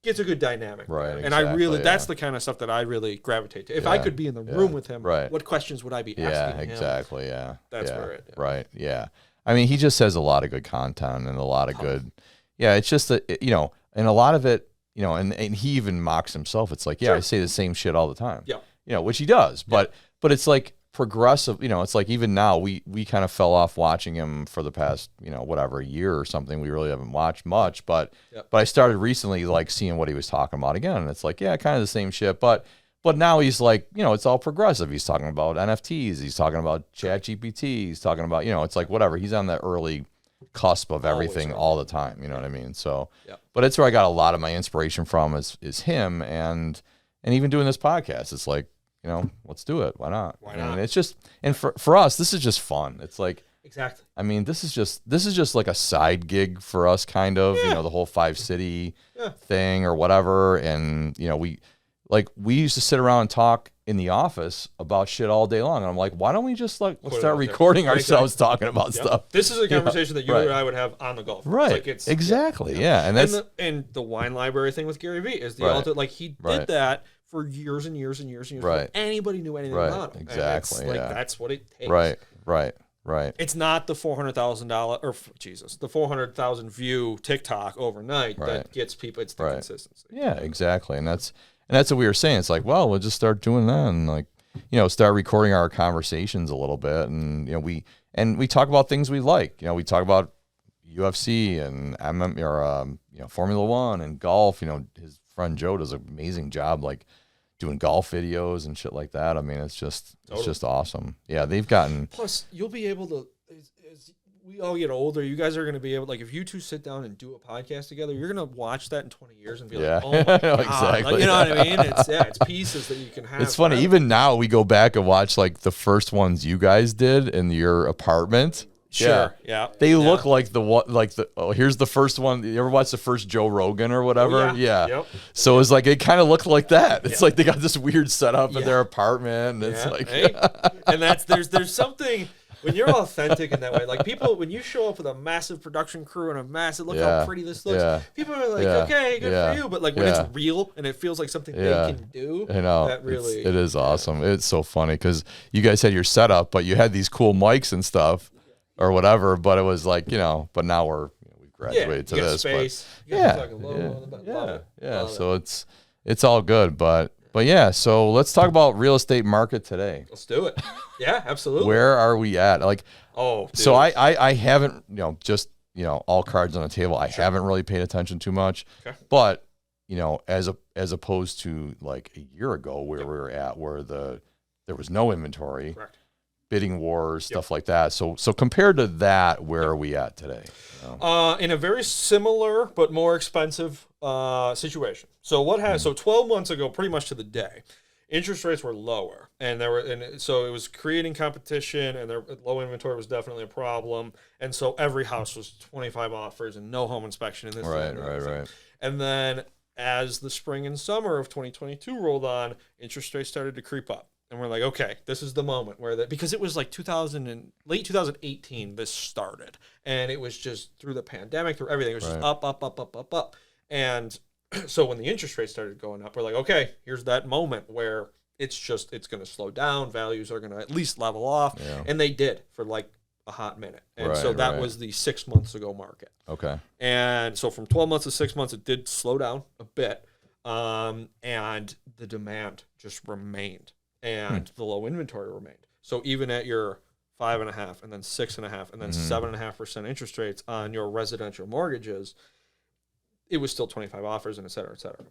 gets a good dynamic. Right, there. And I really, exactly, that's yeah. the kind of stuff that I really gravitate to. If I could be in the room with him, right. what questions would I be Yeah, asking him? exactly. Yeah. That's yeah, where it. Yeah. Right. Yeah. I mean, he just has a lot of good content and a lot of good. Yeah. It's just that, and a lot of it, and he even mocks himself. It's like, yeah, I say the same shit all the time. Yeah. Which he does. But it's like progressive, it's like even now we kind of fell off watching him for the past, whatever, year or something. We really haven't watched much, but I started recently like seeing what he was talking about again. And it's like, yeah, kind of the same shit. But now he's like, it's all progressive. He's talking about NFTs. He's talking about ChatGPT. He's talking about, it's like whatever. He's on the early cusp of everything all the time. You know what I mean? So, but it's where I got a lot of my inspiration from is him and even doing this podcast. It's like, let's do it. Why not? Why not? And it's just, and for us, this is just fun. It's like, exactly. I mean, this is just like a side gig for us, kind of, the whole 5 City thing or whatever. And, we used to sit around and talk in the office about shit all day long. And I'm like, why don't we just let's start recording ourselves talking about stuff? This is a conversation that you and I would have on the golf. Right. Like it's, exactly. Yeah. And that's, and the wine library thing with Gary Vee is the ultimate, like he did that for years and years and years and years before anybody knew anything about him. Exactly. And it's like, that's what it takes. Right. It's not the $400,000 or the 400,000 view TikTok overnight that gets people. It's the consistency. Yeah, exactly. And that's what we were saying. It's like, well, we'll just start doing that and like, start recording our conversations a little bit. And, we talk about things we like. We talk about UFC and Formula One and golf. His friend Joe does an amazing job, like doing golf videos and shit like that. I mean, it's just awesome. Yeah, they've gotten. Plus, you'll be able to. As we all get older, you guys are going to be able, like, if you two sit down and do a podcast together, you're going to watch that in 20 years and be like, oh my God. Exactly. Like, you know what I mean? It's pieces that you can have. It's funny. forever. Even now, we go back and watch like the first ones you guys did in your apartment. Sure. Yeah. They look like here's the first one. You ever watch the first Joe Rogan or whatever? Oh, yeah. Yep. So it's like, it kind of looked like that. It's like they got this weird setup in their apartment. And it's like, and there's something when you're authentic in that way, like people, when you show up with a massive production crew and a massive, look how pretty this looks. People are like, okay, good for you. But like when it's real and it feels like something they can do, I know. That really, it is awesome. It's so funny because you guys had your setup, but you had these cool mics and stuff. Or whatever, but it was like, but now we've graduated to this. Space. But So it's all good, but yeah. So let's talk about real estate market today. Let's do it. Yeah, absolutely. Where are we at? Like, dude. So I haven't, just all cards on the table. I haven't really paid attention too much, but as opposed to like a year ago where we were at, where there was no inventory. Correct. Bidding wars, stuff like that. So compared to that, where are we at today? In a very similar but more expensive situation. So so 12 months ago, pretty much to the day, interest rates were lower, and so it was creating competition, and their low inventory was definitely a problem, and so every house was 25 offers and no home inspection in this. Right. And then as the spring and summer of 2022 rolled on, interest rates started to creep up. And we're like, okay, this is the moment where because it was like late 2018, this started. And it was just through the pandemic, through everything. It was just up. And so when the interest rates started going up, we're like, okay, here's that moment where it's going to slow down. Values are going to at least level off. Yeah. And they did for like a hot minute. And so that was the 6 months ago market. Okay. And so from 12 months to 6 months, it did slow down a bit. And the demand just remained. And the low inventory remained. So even at your 5.5% and then 6.5% and then 7.5% interest rates on your residential mortgages, it was still 25 offers and et cetera, et cetera.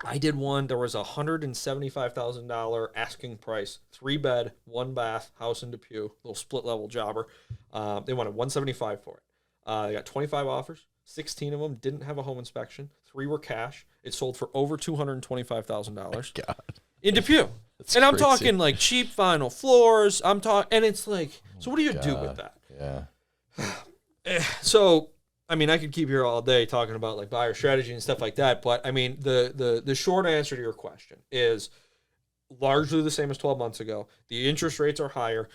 I did one. There was a $175,000 asking price, 3-bed, 1-bath house in Depew, little split level jobber. They wanted $175,000 for it. They got 25 offers. 16 of them didn't have a home inspection. 3 were cash. It sold for over $225,000. God. In Depew. That's and I'm crazy. talking like cheap vinyl floors. And it's like, so what do you do with that? Yeah. So, I mean, I could keep here all day talking about like buyer strategy and stuff like that. But I mean, the short answer to your question is largely the same as 12 months ago. The interest rates are higher.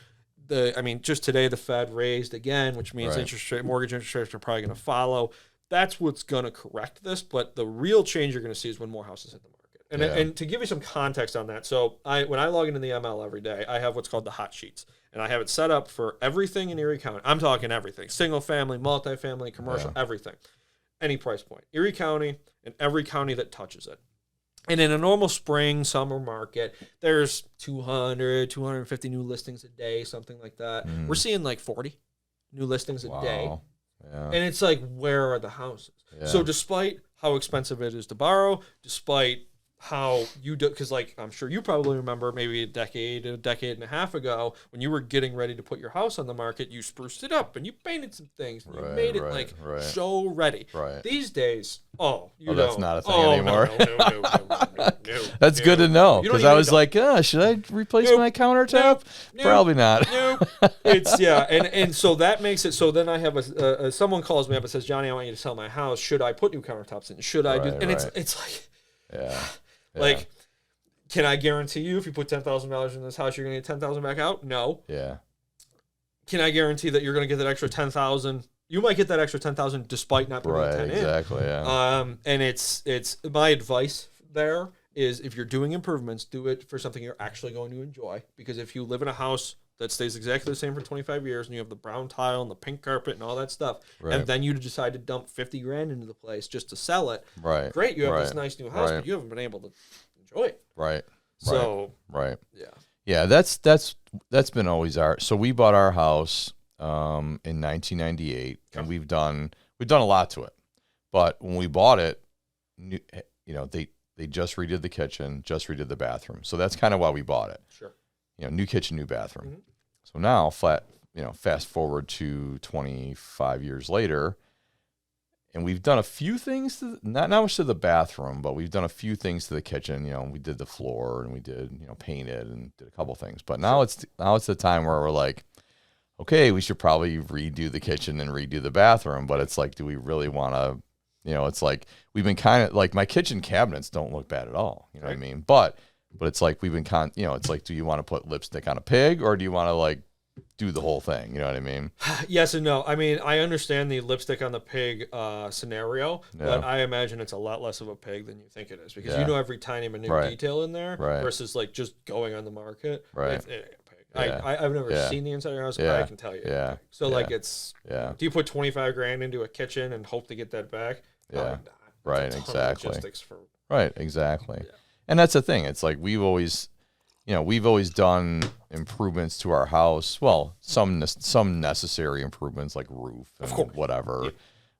Just today the Fed raised again, which means mortgage interest rates are probably going to follow. that's what's going to correct this. But the real change you're going to see is when more houses hit the market. And to give you some context on that, so when I log into the ML every day, I have what's called the hot sheets. And I have it set up for everything in Erie County. I'm talking everything. Single family, multifamily, commercial, everything. Any price point. Erie County and every county that touches it. And in a normal spring, summer market, there's 200, 250 new listings a day, something like that. We're seeing like 40 new listings a day. Yeah. And it's like, where are the houses? Yeah. So despite how expensive it is to borrow, despite how you do, because like I'm sure you probably remember maybe a decade and a half ago when you were getting ready to put your house on the market, you spruced it up and you painted some things and you made it show ready. Right. These days, that's not a thing anymore. No, That's good to know, because I was like, should I replace my countertop? Probably not. It's and so that makes it so. Then I have someone calls me up and says, Johnny, I want you to sell my house. Should I put new countertops in? Should I do? And it's like, like, can I guarantee you if you put $10,000 in this house, you're going to get $10,000 back out? No. Yeah. Can I guarantee that you're going to get that extra $10,000? You might get that extra $10,000 despite not putting the 10 in. Exactly. Yeah. And it's my advice there is, if you're doing improvements, do it for something you're actually going to enjoy. Because if you live in a house that stays exactly the same for 25 years and you have the brown tile and the pink carpet and all that stuff, and then you decide to dump $50,000 into the place just to sell it, great, you have this nice new house, but you haven't been able to enjoy it. So yeah, that's been always so we bought our house in 1998, and we've done a lot to it. But when we bought it, they just redid the kitchen, just redid the bathroom. So that's kind of why we bought it. Sure. New kitchen, new bathroom. So now fast forward to 25 years later, and we've done a few things to not much to the bathroom, but we've done a few things to the kitchen. We did the floor, and we did painted and did a couple things. But now it's the time where we're like, okay, we should probably redo the kitchen and redo the bathroom. But it's like, do we really want to? It's like we've been kind of like, my kitchen cabinets don't look bad at all. You know what I mean? But it's like we've been it's like, do you want to put lipstick on a pig, or do you want to like do the whole thing? You know what I mean? Yes and no. I mean, I understand the lipstick on the pig scenario, but I imagine it's a lot less of a pig than you think it is, because every tiny minute detail in there versus like just going on the market. It's a pig. I've never seen the inside of your house, but I can tell you. So like it's do you put $25,000 into a kitchen and hope to get that back? Exactly. Logistics for exactly. And that's the thing. It's like we've always done improvements to our house. Well, some necessary improvements like roof and whatever.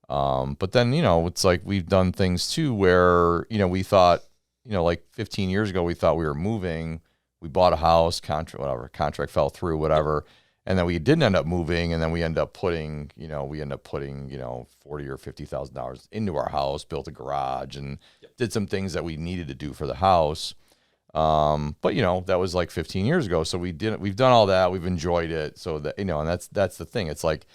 But then, it's like we've done things too where, we thought, like 15 years ago, we thought we were moving. We bought a house, contract fell through, whatever. And then we didn't end up moving, and then we end up putting, $40,000 or $50,000 into our house, built a garage, and did some things that we needed to do for the house. But that was like 15 years ago. So we've done all that. We've enjoyed it. So that, and that's the thing. It's like,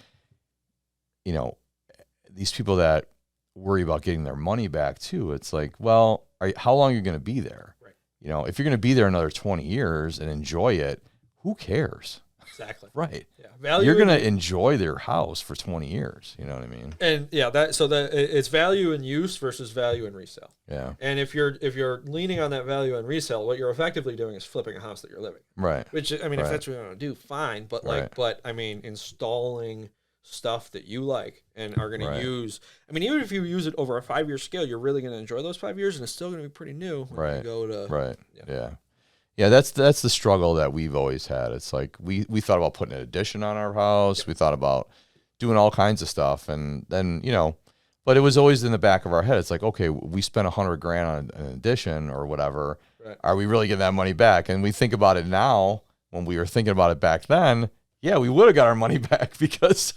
these people that worry about getting their money back too. It's like, well, how long are you going to be there? Right. If you're going to be there another 20 years and enjoy it, who cares? Exactly. Right. Yeah. You're going to enjoy their house for 20 years. You know what I mean? And it's value in use versus value in resale. Yeah. And if you're leaning on that value in resale, what you're effectively doing is flipping a house that you're living in. Right. Which, I mean, if that's what you want to do, fine. But installing stuff that you like and are going to use. I mean, even if you use it over a 5-year scale, you're really going to enjoy those 5 years, and it's still going to be pretty new when you go to. Yeah, that's the struggle that we've always had. It's like we thought about putting an addition on our house. We thought about doing all kinds of stuff, and then but it was always in the back of our head. It's like, okay, we spent $100,000 on an addition or whatever. Right. Are we really getting that money back? And we think about it now. When we were thinking about it back then, yeah, we would have got our money back because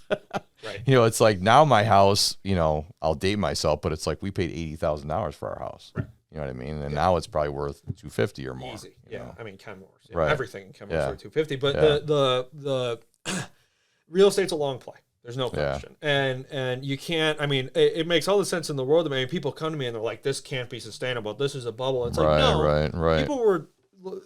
it's like now my house. I'll date myself, but it's like we paid $80,000 for our house. Right. You know what I mean? And now it's probably worth $250,000 or more. Easy. You know? I mean, Kenmore's. Right. Everything in Kenmore's worth $250,000. But the real estate's a long play. There's no question. And you can't, I mean, it makes all the sense in the world. I mean, people come to me and they're like, this can't be sustainable. This is a bubble. It's like, no. Right. People were,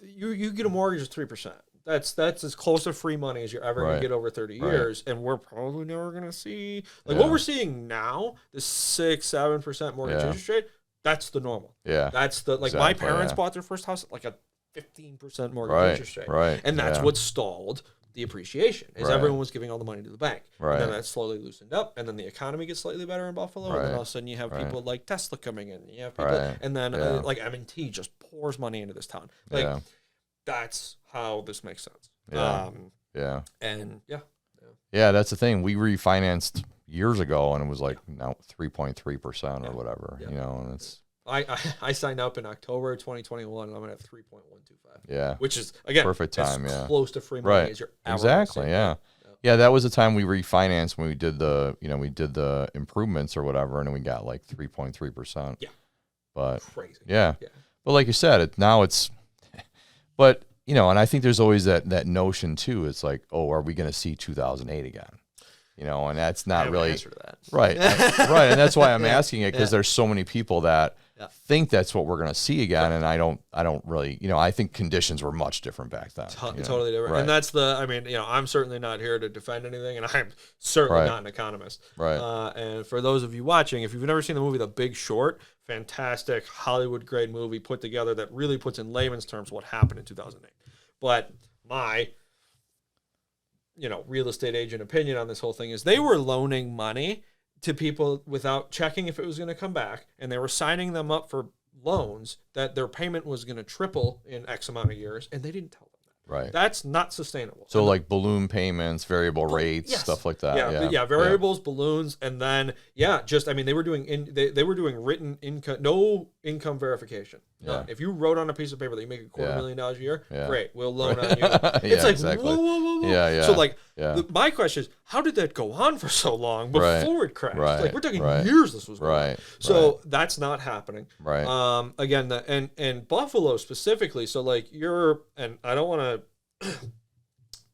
you get a mortgage of 3%. That's as close to free money as you're ever going Right. to get over 30 Right. years, and we're probably never going to see what Yeah. we're seeing now. The 6-7% mortgage Yeah. interest rate. That's the normal. Yeah. That's the my Exactly, parents yeah. bought their first house at like a 15% mortgage Right. interest rate, Right. and that's yeah. what stalled the appreciation. Is Right. everyone was giving all the money to the bank, Right. and then that slowly loosened up, and then the economy gets slightly better in Buffalo, and then Right. all of a sudden you have Right. people like Tesla coming in, you have people, Right. and then Yeah. like M&T just pours money into this town. Like Yeah. that's how this makes sense. Yeah. Yeah. And yeah. Yeah, that's the thing. We refinanced years ago, and it was like now 3.3% or whatever. Yeah. You know, and it's I signed up in October 2021, and I'm gonna have 3.125. yeah, Which is again Perfect time, as yeah. close to free money right. as you're ever gonna Exactly. see. Yeah. Yeah, that was the time we refinanced when we did the improvements or whatever, and we got like 3.3%. Yeah. But Crazy. yeah. Yeah. But like you said, but and I think there's always that notion too. It's like, oh, are we going to see 2008 again? And that's I not have an really answer to that. right, right, and that's why I'm Yeah. asking it, because Yeah. there's so many people that Yeah. think that's what we're going to see again, and I don't really, I think conditions were much different back then. Totally different. Right. And that's I'm certainly not here to defend anything, and I'm certainly Right. not an economist. Right. And for those of you watching, if you've never seen the movie The Big Short, fantastic Hollywood grade movie put together that really puts in layman's terms what happened in 2008. But my real estate agent opinion on this whole thing is they were loaning money to people without checking if it was going to come back, and they were signing them up for loans that their payment was going to triple in X amount of years, and they didn't tell them that. Right. That's not sustainable. So like balloon payments, variable rates, Yes. stuff like that. Yeah, variables, balloons, and then they were doing they were doing written income, no income verification. Yeah. If you wrote on a piece of paper that you make $250,000 a year, Yeah. great, we'll loan on you. Yeah, It's like exactly. whoa. Yeah, yeah. So like, Yeah. my question is, how did that go on for so long before it crashed? Right, Like we're talking right, years. This was going on. right, So that's not happening. Right. Again, and Buffalo specifically. So like and I don't want to.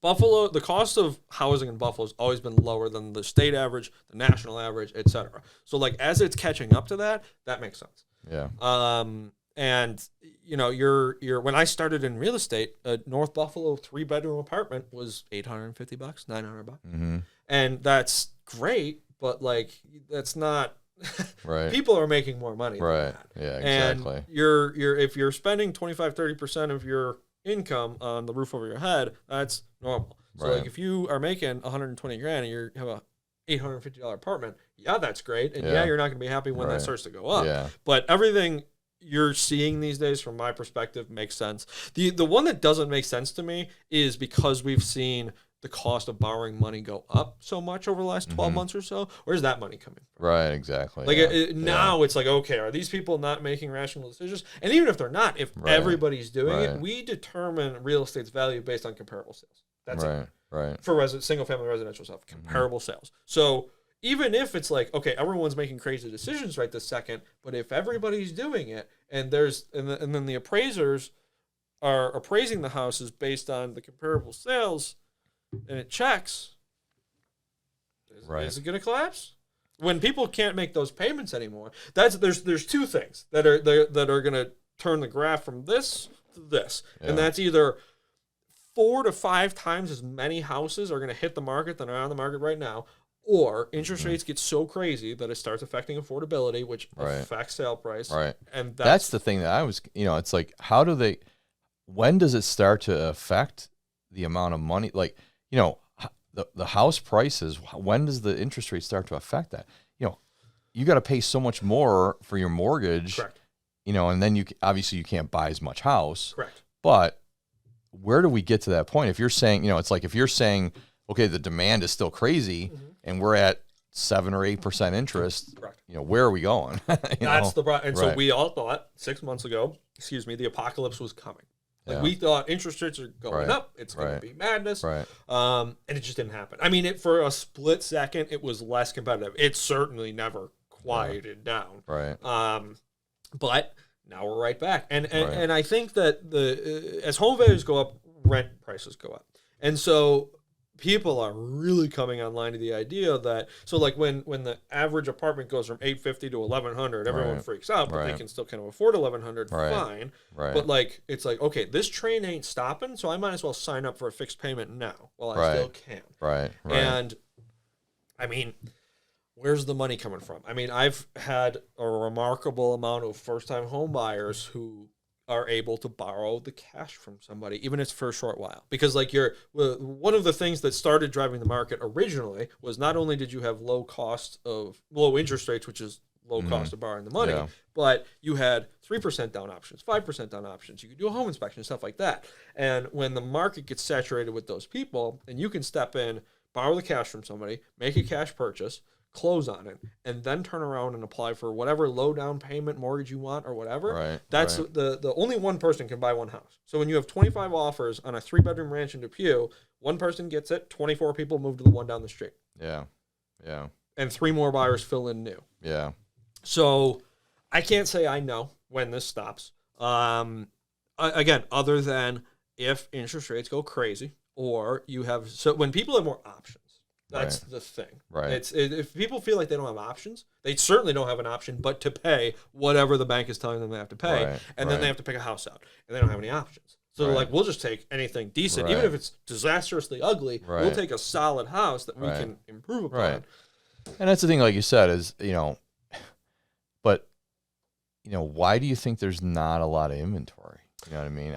Buffalo, the cost of housing in Buffalo has always been lower than the state average, the national average, etc. So like as it's catching up to that makes sense. Yeah. And you're when I started in real estate, a North Buffalo 3-bedroom apartment was $850, $900, Mm-hmm. and that's great, but like that's not. Right. People are making more money. Right. Than that. Yeah. Exactly. And you're if you're spending 25-30% of your income on the roof over your head, that's normal. So Right. like if you are making $120,000 and you have a $850 apartment, yeah, that's great. And Yeah. you're not going to be happy when Right. that starts to go up. Yeah. But everything you're seeing these days, from my perspective, makes sense. The one that doesn't make sense to me is because we've seen the cost of borrowing money go up so much over the last 12 months or so. Where's that money coming from? Right. Exactly. Like yeah. now it's like, okay, are these people not making rational decisions? And even if they're not, if Right. everybody's doing it, Right. we determine real estate's value based on comparable sales. That's Right. it. Right. For single family residential stuff, comparable sales. So even if it's like, okay, everyone's making crazy decisions right this second, but if everybody's doing it and then the appraisers are appraising the houses based on the comparable sales and it checks, Right. is it going to collapse? When people can't make those payments anymore, there's two things that are going to turn the graph from this to this, Yeah. and that's either 4 to 5 times as many houses are going to hit the market than are on the market right now, or interest rates get so crazy that it starts affecting affordability, which Right. affects sale price. Right. And That's the thing that I was, it's like, when does it start to affect the amount of money? Like, the house prices, when does the interest rate start to affect that? You got to pay so much more for your mortgage, correct. And then obviously you can't buy as much house, Correct. but where do we get to that point? If you're saying, it's like, if you're saying, okay, the demand is still crazy and we're at 7 or 8% interest, Correct. where are we going? That's the problem. And so Right. we all thought 6 months ago, the apocalypse was coming. Like Yeah. we thought interest rates are going Right. up. It's going Right. to be madness. Right. And it just didn't happen. I mean, for a split second, it was less competitive. It certainly never quieted down. Right. But now we're right back. And Right. and I think that as home values go up, rent prices go up. And so people are really coming online to the idea that, so like when the average apartment goes from 850 to 1100, everyone Right. freaks out, but they Right. can still kind of afford 1100, Right. fine. Right. But like it's like, okay, this train ain't stopping, so I might as well sign up for a fixed payment now while I Right. still can. Right. Right. And I mean, where's the money coming from? I mean, I've had a remarkable amount of first-time home buyers who are able to borrow the cash from somebody, even if it's for a short while. Because like one of the things that started driving the market originally was not only did you have low interest rates, which is low cost of borrowing the money, Yeah. but you had 3% down options, 5% down options. You could do a home inspection, stuff like that. And when the market gets saturated with those people, and you can step in, borrow the cash from somebody, make a cash purchase, close on it, and then turn around and apply for whatever low down payment mortgage you want or whatever. Right, That's right. the only one person can buy one house. So when you have 25 offers on a 3-bedroom ranch in Depew, one person gets it, 24 people move to the one down the street, Yeah. Yeah. and 3 more buyers fill in new. Yeah. So I can't say I know when this stops. Again, other than if interest rates go crazy, or you have, so when people have more options, that's Right. the thing. Right. If people feel like they don't have options, they certainly don't have an option but to pay whatever the bank is telling them they have to pay, Right, and then right. they have to pick a house out, and they don't have any options. So they're Right. like, we'll just take anything decent, even Right. if it's disastrously ugly. We'll Right. take a solid house that we Right. can improve upon. Right. And that's the thing, like you said, is, but, why do you think there's not a lot of inventory? You know what I mean?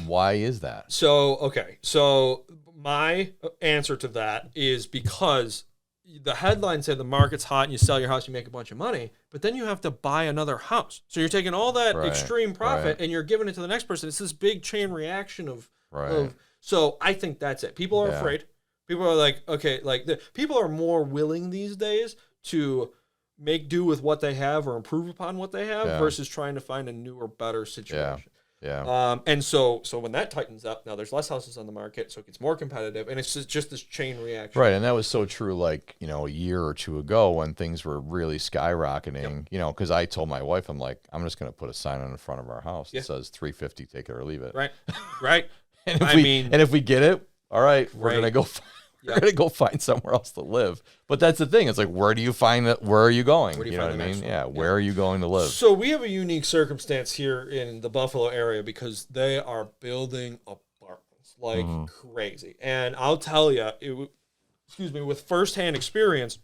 Why is that? So, okay. So my answer to that is because the headline said the market's hot and you sell your house, you make a bunch of money, but then you have to buy another house. So you're taking all that Right, extreme profit right. and you're giving it to the next person. It's this big chain reaction of, Right. so I think that's it. People are Yeah. afraid. People are like, okay, like people are more willing these days to make do with what they have or improve upon what they have Yeah. versus trying to find a newer, better situation. Yeah. And so when that tightens up, now there's less houses on the market, so it gets more competitive, and it's just this chain reaction. Right. And that was so true, like, a year or two ago when things were really skyrocketing, because I told my wife, I'm like, I'm just going to put a sign on the front of our house that says 350, take it or leave it. Right, right. And I if we get it, all right, we're Right. going to go. We're Yep. gonna go find somewhere else to live. But that's the thing. It's like, where do you find it? Where are you going? Where do you know find what I the mean? next Yeah. one? Where are you going to live? So we have a unique circumstance here in the Buffalo area because they are building apartments like crazy, and I'll tell you, with firsthand experience,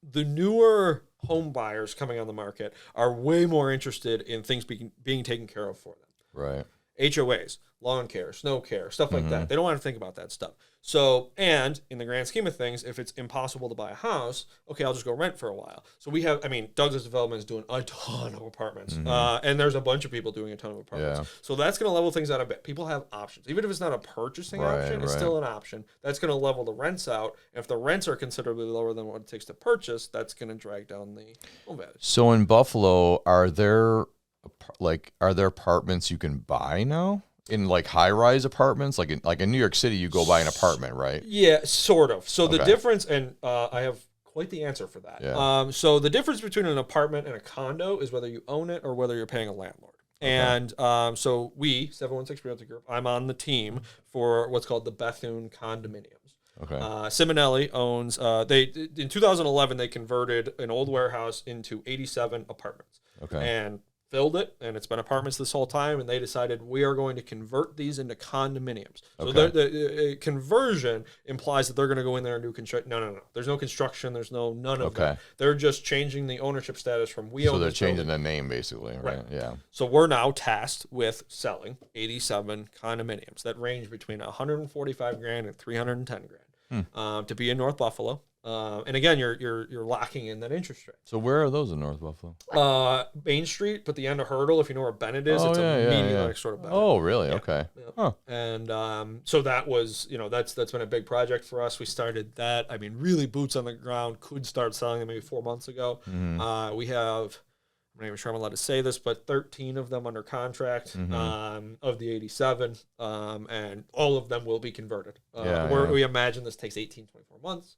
the newer home buyers coming on the market are way more interested in things being taken care of for them. Right. HOAs, lawn care, snow care, stuff like that. They don't want to think about that stuff. So, and in the grand scheme of things, if it's impossible to buy a house, okay, I'll just go rent for a while. So we have, Douglas Development is doing a ton of apartments. And there's a bunch of people doing a ton of apartments. Yeah. So that's going to level things out a bit. People have options. Even if it's not a purchasing Right, option, it's right. still an option. That's going to level the rents out. And if the rents are considerably lower than what it takes to purchase, that's going to drag down the home values. So in Buffalo, are there apartments you can buy now? In like high-rise apartments, like in New York City, you go buy an apartment, right? Yeah, sort of. So the Okay. difference, and I have quite the answer for that. Yeah. So the difference between an apartment and a condo is whether you own it or whether you're paying a landlord. And so we, 716 Realty Group, I'm on the team for what's called the Bethune condominiums. Okay. Simonelli owns. In 2011 they converted an old warehouse into 87 apartments. Okay. And filled it, and it's been apartments this whole time, and they decided we are going to convert these into condominiums. So Okay. the conversion implies that they're going to go in there and do construction. No. There's no construction. There's none of Okay. that. They're just changing the ownership status from we So own they're this changing building. the name, basically, right? Yeah. So we're now tasked with selling 87 condominiums that range between 145 grand and 310 grand to be in North Buffalo. And again, you're locking in that interest rate. So where are those in North Buffalo? Main Street, but the end of Hurdle, if you know where Bennett is, Oh, it's yeah, immediately yeah. next door to Bennett. Oh, really? Okay. Yeah. Huh. And so that was, that's been a big project for us. We started that. Really boots on the ground. Could start selling them maybe 4 months ago. We have, I'm not even sure I'm allowed to say this, but 13 of them under contract of the 87, and all of them will be converted. We imagine this takes 18, 24 months.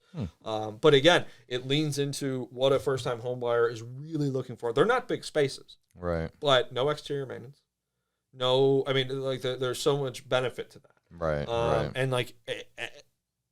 But again, it leans into what a first-time home buyer is really looking for. They're not big spaces, Right. but no exterior maintenance. No, there's so much benefit to that. Right. Right. And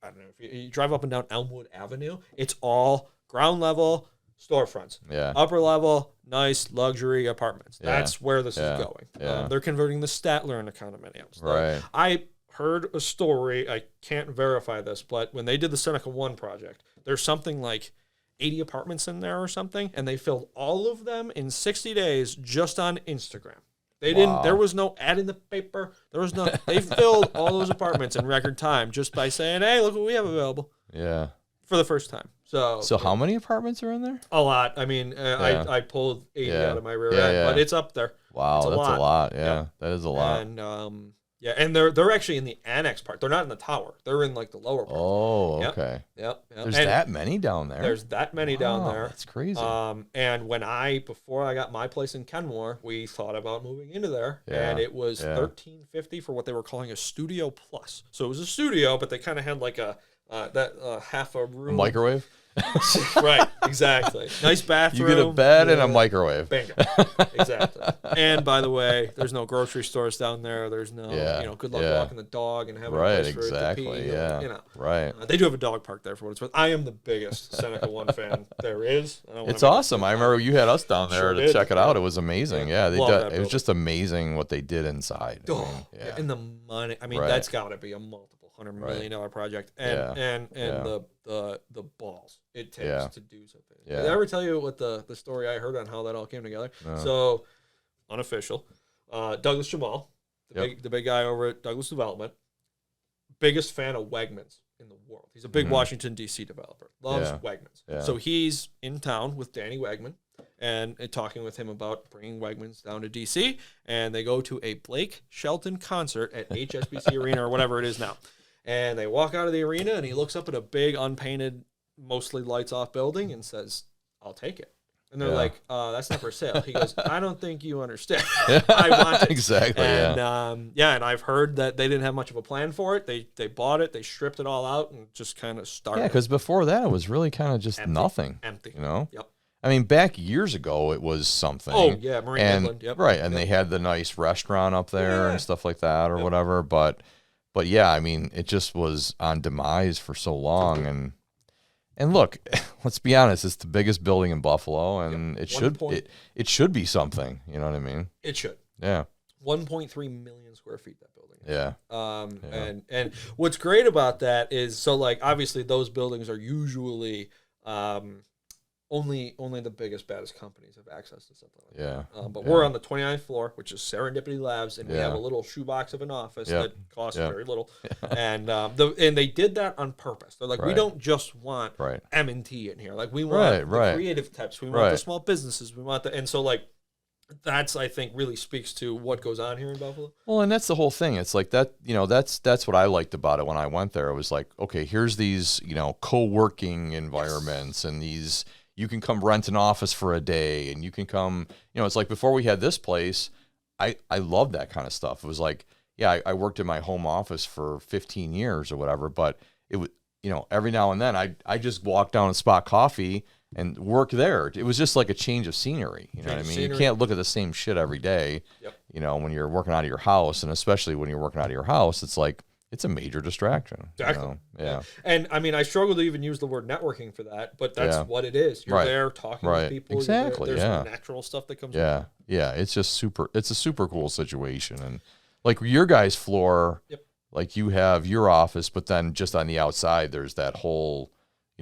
I don't know if you drive up and down Elmwood Avenue. It's all ground level storefronts. Yeah. Upper level, nice luxury apartments. Yeah. That's where this Yeah. is going. Yeah. They're converting the Statler into condominiums. Right. I heard a story. I can't verify this, but when they did the Seneca One project, there's something like 80 apartments in there or something, and they filled all of them in 60 days just on Instagram. They didn't. There was no ad in the paper. There was no. They filled all those apartments in record time just by saying, "Hey, look what we have available." Yeah. For the first time. So how many apartments are in there? a lot. I mean, I pulled 80 Yeah. out of my rear Yeah, end, yeah. but it's up there. Wow, It's a that's lot. a lot. Yeah, Yeah. that is a lot. And and they're actually in the annex part. They're not in the tower. They're in like the lower part. Oh, Yep. okay. Yep. There's And that many down there. There's that many down Wow, there. That's crazy. And before I got my place in Kenmore, we thought about moving into there, Yeah, and it was yeah. $1,350 for what they were calling a studio plus. So it was a studio, but they kind of had like half a A room. microwave? Right, exactly. Nice bathroom. You get a bed and a yeah. microwave. Bingo. Exactly. And by the way, there's no grocery stores down there. There's no, Yeah, good luck yeah. walking the dog and having a Right, place for it to exactly. pee. Yeah. Right. They do have a dog park there for what it's worth. I am the biggest Seneca One fan there is. I don't wanna It's make it awesome. too I loud. remember you had us down there Sure to did. check it out. It was amazing. Yeah, Love that it was building. just amazing what they did inside. I mean, Oh, yeah. and the money. I mean, Right. that's got to be a multiple $100 million project. And Yeah. and the balls it takes Yeah. to do something. Yeah. Did I ever tell you what the story I heard on how that all came together? No. So, unofficial, Douglas Jamal, Yep. the big guy over at Douglas Development, biggest fan of Wegmans in the world. He's a big Mhm. Washington D.C. developer. Loves Yeah. Wegmans. Yeah. So he's in town with Danny Wegman and talking with him about bringing Wegmans down to D.C. And they go to a Blake Shelton concert at HSBC Arena or whatever it is now. And they walk out of the arena and he looks up at a big unpainted, mostly lights off building and says, "I'll take it." And they're Yeah. like, "That's not for sale." He goes, "I don't think you understand. I want it." Exactly. And yeah. and I've heard that they didn't have much of a plan for it. They bought it, they stripped it all out, and just kind of started. Yeah, because before that, it was really kind of just Empty. nothing. Empty. You know. Yep. I mean, back years ago, it was something. Oh yeah, Marine and Midland. Yep. right, and they had the nice restaurant up there Yeah. and stuff like that, or Yep. whatever. But yeah, I mean, it just was on demise for so long, and look, let's be honest, it's the biggest building in Buffalo, and Yep. it should be something. You know what I mean? It should. Yeah, 1.3 million square feet that building is. yeah, Yeah. And what's great about that is so like obviously those buildings are usually only the biggest baddest companies have access to something like yeah. that. But Yeah. we're on the 29th floor, which is Serendipity Labs, and we Yeah. have a little shoebox of an office Yep. that costs Yep. very little. And and they did that on purpose. They're like, we Right. don't just want Right. M&T in here. Like we want Right. the creative types. We want the Right. small businesses. We want and so like that's I think really speaks to what goes on here in Buffalo. Well, and that's the whole thing. It's like that, that's what I liked about it when I went there. It was like, okay, here's these, co-working environments and these, you can come rent an office for a day and you can come, it's like before we had this place, I loved that kind of stuff. It was like, yeah, I worked in my home office for 15 years or whatever, but it was, every now and then I just walk down and spot coffee and work there. It was just like a change of scenery. You know what I mean? You can't look at the same shit every day, Yep. when you're working out of your house, and especially when you're working out of your house, it's like, it's a major distraction. Exactly. Yeah. And I mean, I struggle to even use the word networking for that, but that's Yeah. what it is. You're Right. there talking Right. to people. You're there. Exactly, There's yeah. natural stuff that comes. Yeah. Yeah. It's just it's a super cool situation. And like your guys' floor, Yep. like you have your office, but then just on the outside, there's that whole,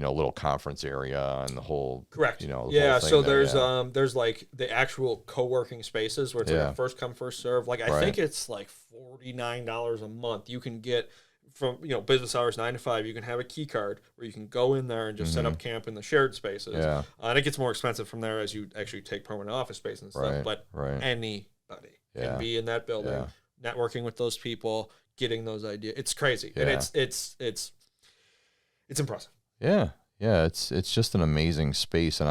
little conference area and the whole, Correct. the Yeah. whole So thing there, there's like the actual co-working spaces where it's like Yeah. a first come first serve. Like I Right. think it's like $49 a month. You can get from business hours 9 to 5. You can have a key card where you can go in there and just set up camp in the shared spaces. Mm-hmm. Yeah. And it gets more expensive from there as you actually take permanent office space and stuff. Right, But right. anybody Yeah. can be in that building, Yeah. networking with those people, getting those ideas. It's crazy, and Yeah. it's impressive. Yeah. Yeah. It's just an amazing space. And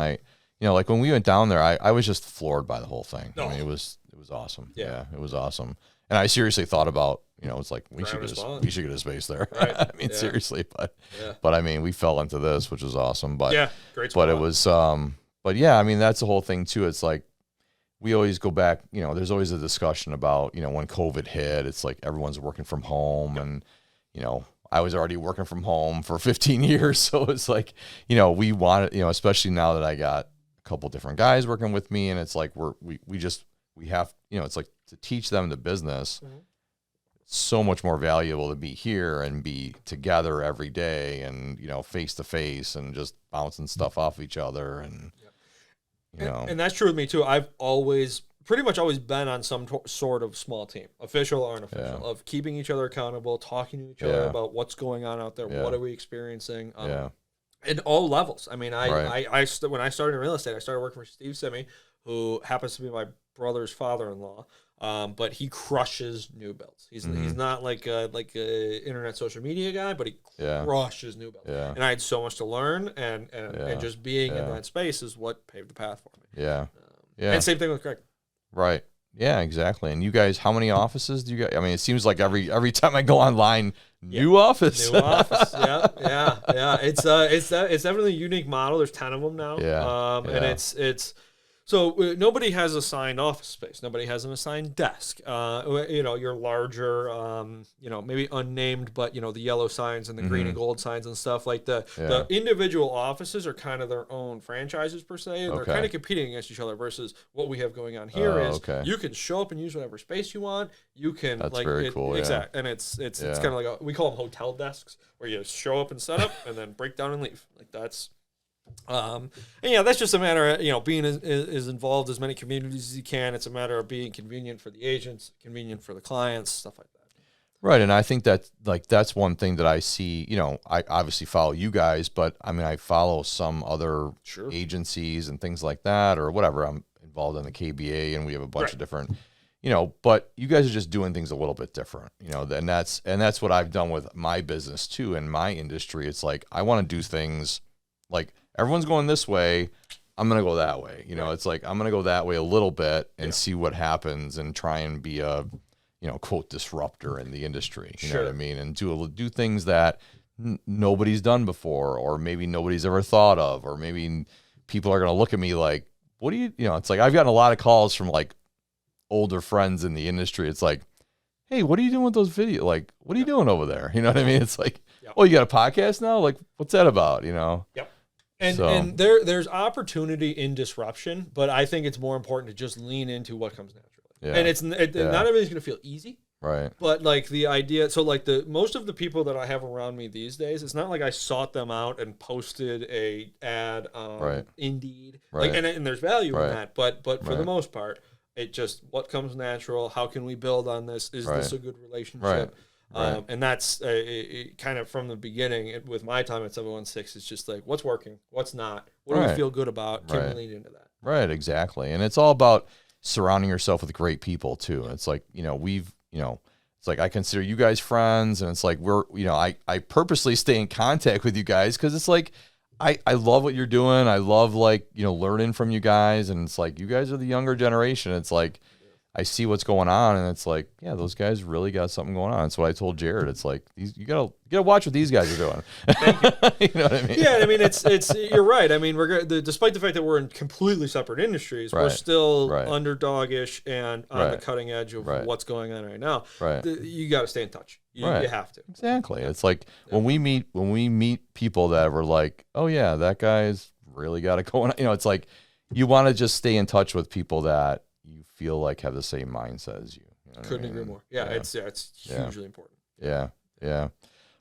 like when we went down there, I was just floored by the whole thing. I Oh. mean, it was awesome. Yeah. It was awesome. And I seriously thought about, it's like we should Grabbing a spot. we should get a space there. Right. I mean, Yeah. seriously, Yeah. but I mean, we fell into this, which was awesome. But Yeah, great spot. but it was but yeah, I mean, that's the whole thing too. It's like we always go back, there's always a discussion about, when COVID hit, it's like everyone's working from home and, I was already working from home for 15 years. So it's like, we wanted, especially now that I got a couple different guys working with me, and it's like, we have, it's like to teach them the business. Mm-hmm. So much more valuable to be here and be together every day and, face to face and just bouncing stuff off each other. And, and that's true with me too. I've pretty much always been on some sort of small team, official or unofficial, of keeping each other accountable, talking to each other about what's going on out there, what are we experiencing, in all levels. I mean, when I started in real estate, I started working for Steve Simi, who happens to be my brother's father-in-law. But he crushes new builds. He's not like a internet social media guy, but he crushes new builds. Yeah. And I had so much to learn, and just being in that space is what paved the path for me. Yeah. And same thing with Craig. Right. Yeah, exactly. And you guys, how many offices do you got? I mean, it seems like every time I go online, new office. New office. Yeah. It's definitely a unique model. There's 10 of them now. And it's so nobody has assigned office space. Nobody has an assigned desk. Your larger, maybe unnamed, but the yellow signs and the green and gold signs and stuff like the individual offices are kind of their own franchises per se, and they're kind of competing against each other. Versus what we have going on here is you can show up and use whatever space you want. You can very cool. Exactly, and it's kind of like we call them hotel desks, where you show up and set up and then break down and leave. Like that's. That's just a matter of, being as involved as many communities as you can. It's a matter of being convenient for the agents, convenient for the clients, stuff like that. Right. And I think that's one thing that I see, I obviously follow you guys, but I mean, I follow some other agencies and things like that, or whatever. I'm involved in the KBA and we have a bunch of different, but you guys are just doing things a little bit different, and that's what I've done with my business too. In my industry, it's like, I want to do things like, everyone's going this way, I'm going to go that way. It's like, I'm going to go that way a little bit and see what happens and try and be a, quote, disruptor in the industry. You know what I mean? And do things that nobody's done before, or maybe nobody's ever thought of, or maybe people are going to look at me like, what do you, it's like, I've gotten a lot of calls from like older friends in the industry. It's like, hey, what are you doing with those videos? Like, what are you doing over there? You know what I mean? It's like, oh, you got a podcast now? Like, what's that about? Yep. And there's opportunity in disruption, but I think it's more important to just lean into what comes naturally. Yeah. And not everything's going to feel easy. Right. But like the idea, so like most of the people that I have around me these days, it's not like I sought them out and posted a ad on Indeed. Right. Like, and there's value in that, but for the most part, it just what comes natural. How can we build on this? Is this a good relationship? Right. And that's kind of from the beginning with my time at 716. It's just like, what's working, what's not, what do we feel good about? Can we lean into that? Right, exactly. And it's all about surrounding yourself with great people too. It's like, it's like I consider you guys friends, and it's like I purposely stay in contact with you guys because it's like I love what you're doing. I love learning from you guys, and it's like you guys are the younger generation. It's like I see what's going on, and it's like, yeah, those guys really got something going on. That's what I told Jared. It's like you gotta watch what these guys are doing. You know what I mean? Yeah, I mean it's you're right. I mean despite the fact that we're in completely separate industries, we're still underdog-ish and on the cutting edge of what's going on right now. Right. You got to stay in touch. You have to. Exactly. It's like when we meet people that were like, oh yeah, that guy's really got it going on. It's like you want to just stay in touch with people that you feel like have the same mindset as you. Couldn't agree more. Yeah, it's hugely important. Yeah.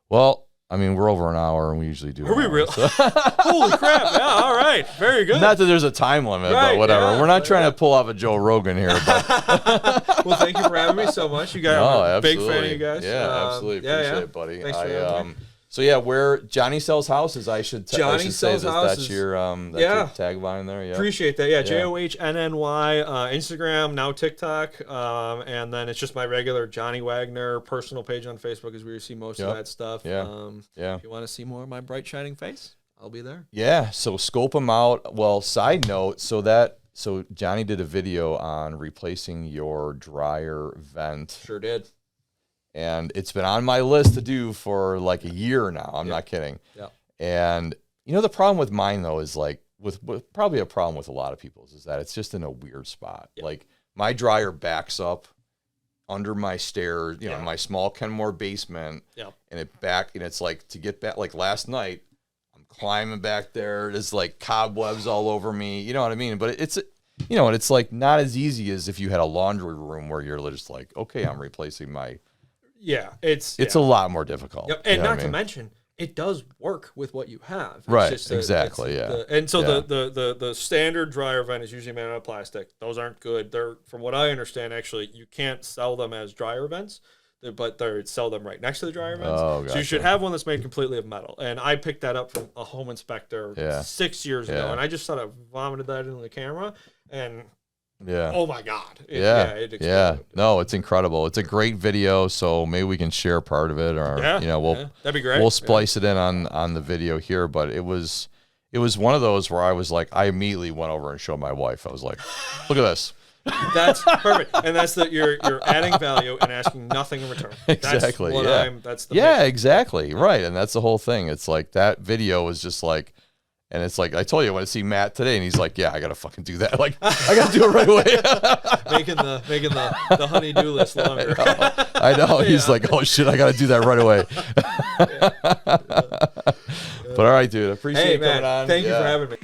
Well, I mean, we're over an hour, and we usually do. Are we real? So. Holy crap! Yeah, all right, very good. Not that there's a time limit, but whatever. We're not trying to pull off a Joe Rogan here. But. Well, thank you for having me so much. You guys, I'm a big fan of you guys. Yeah, absolutely. Appreciate it, buddy. Thanks for having me. So yeah, where Johnny sells houses, I should say that's your tagline there. Yeah, appreciate that. Yeah, JOHNNY, Instagram, now TikTok, and then it's just my regular Johnny Wagner personal page on Facebook is where you see most of that stuff. Yeah, If you want to see more of my bright shining face, I'll be there. Yeah, so scope them out. Well, side note, so Johnny did a video on replacing your dryer vent. Sure did. And it's been on my list to do for like a year now. I'm not kidding. Yeah. And the problem with mine though is like with probably a problem with a lot of people's is that it's just in a weird spot. Yeah. Like my dryer backs up under my stairs, in my small Kenmore basement. Yep. And it's like to get back, like last night, I'm climbing back there. There's like cobwebs all over me. You know what I mean? But it's, and it's like not as easy as if you had a laundry room where you're just like, okay, I'm replacing my. Yeah. It's a lot more difficult. Yep. And not to mention, it does work with what you have. It's Right, just exactly, and so the standard dryer vent is usually made out of plastic. Those aren't good. They're, from what I understand, actually, you can't sell them as dryer vents, but they sell them right next to the dryer vents. Oh, So you should have one that's made completely of metal. And I picked that up from a home inspector 6 years ago, and I just sort of vomited that into the camera, and oh my God. It exploded. No, it's incredible. It's a great video, so maybe we can share part of it, or that'd be great. We'll splice it in on the video here. But it was one of those where I was like, I immediately went over and showed my wife. I was like, look at this. That's perfect, and that's you're adding value and asking nothing in return. Exactly. That's the exactly right, and that's the whole thing. It's like that video was just like. And it's like, I told you, I went to see Matt today, and he's like, yeah, I got to fucking do that. Like, I got to do it right away. making the honey-do list longer. I know. He's like, oh, shit, I got to do that right away. But all right, dude. I appreciate you coming on. Thank you for having me.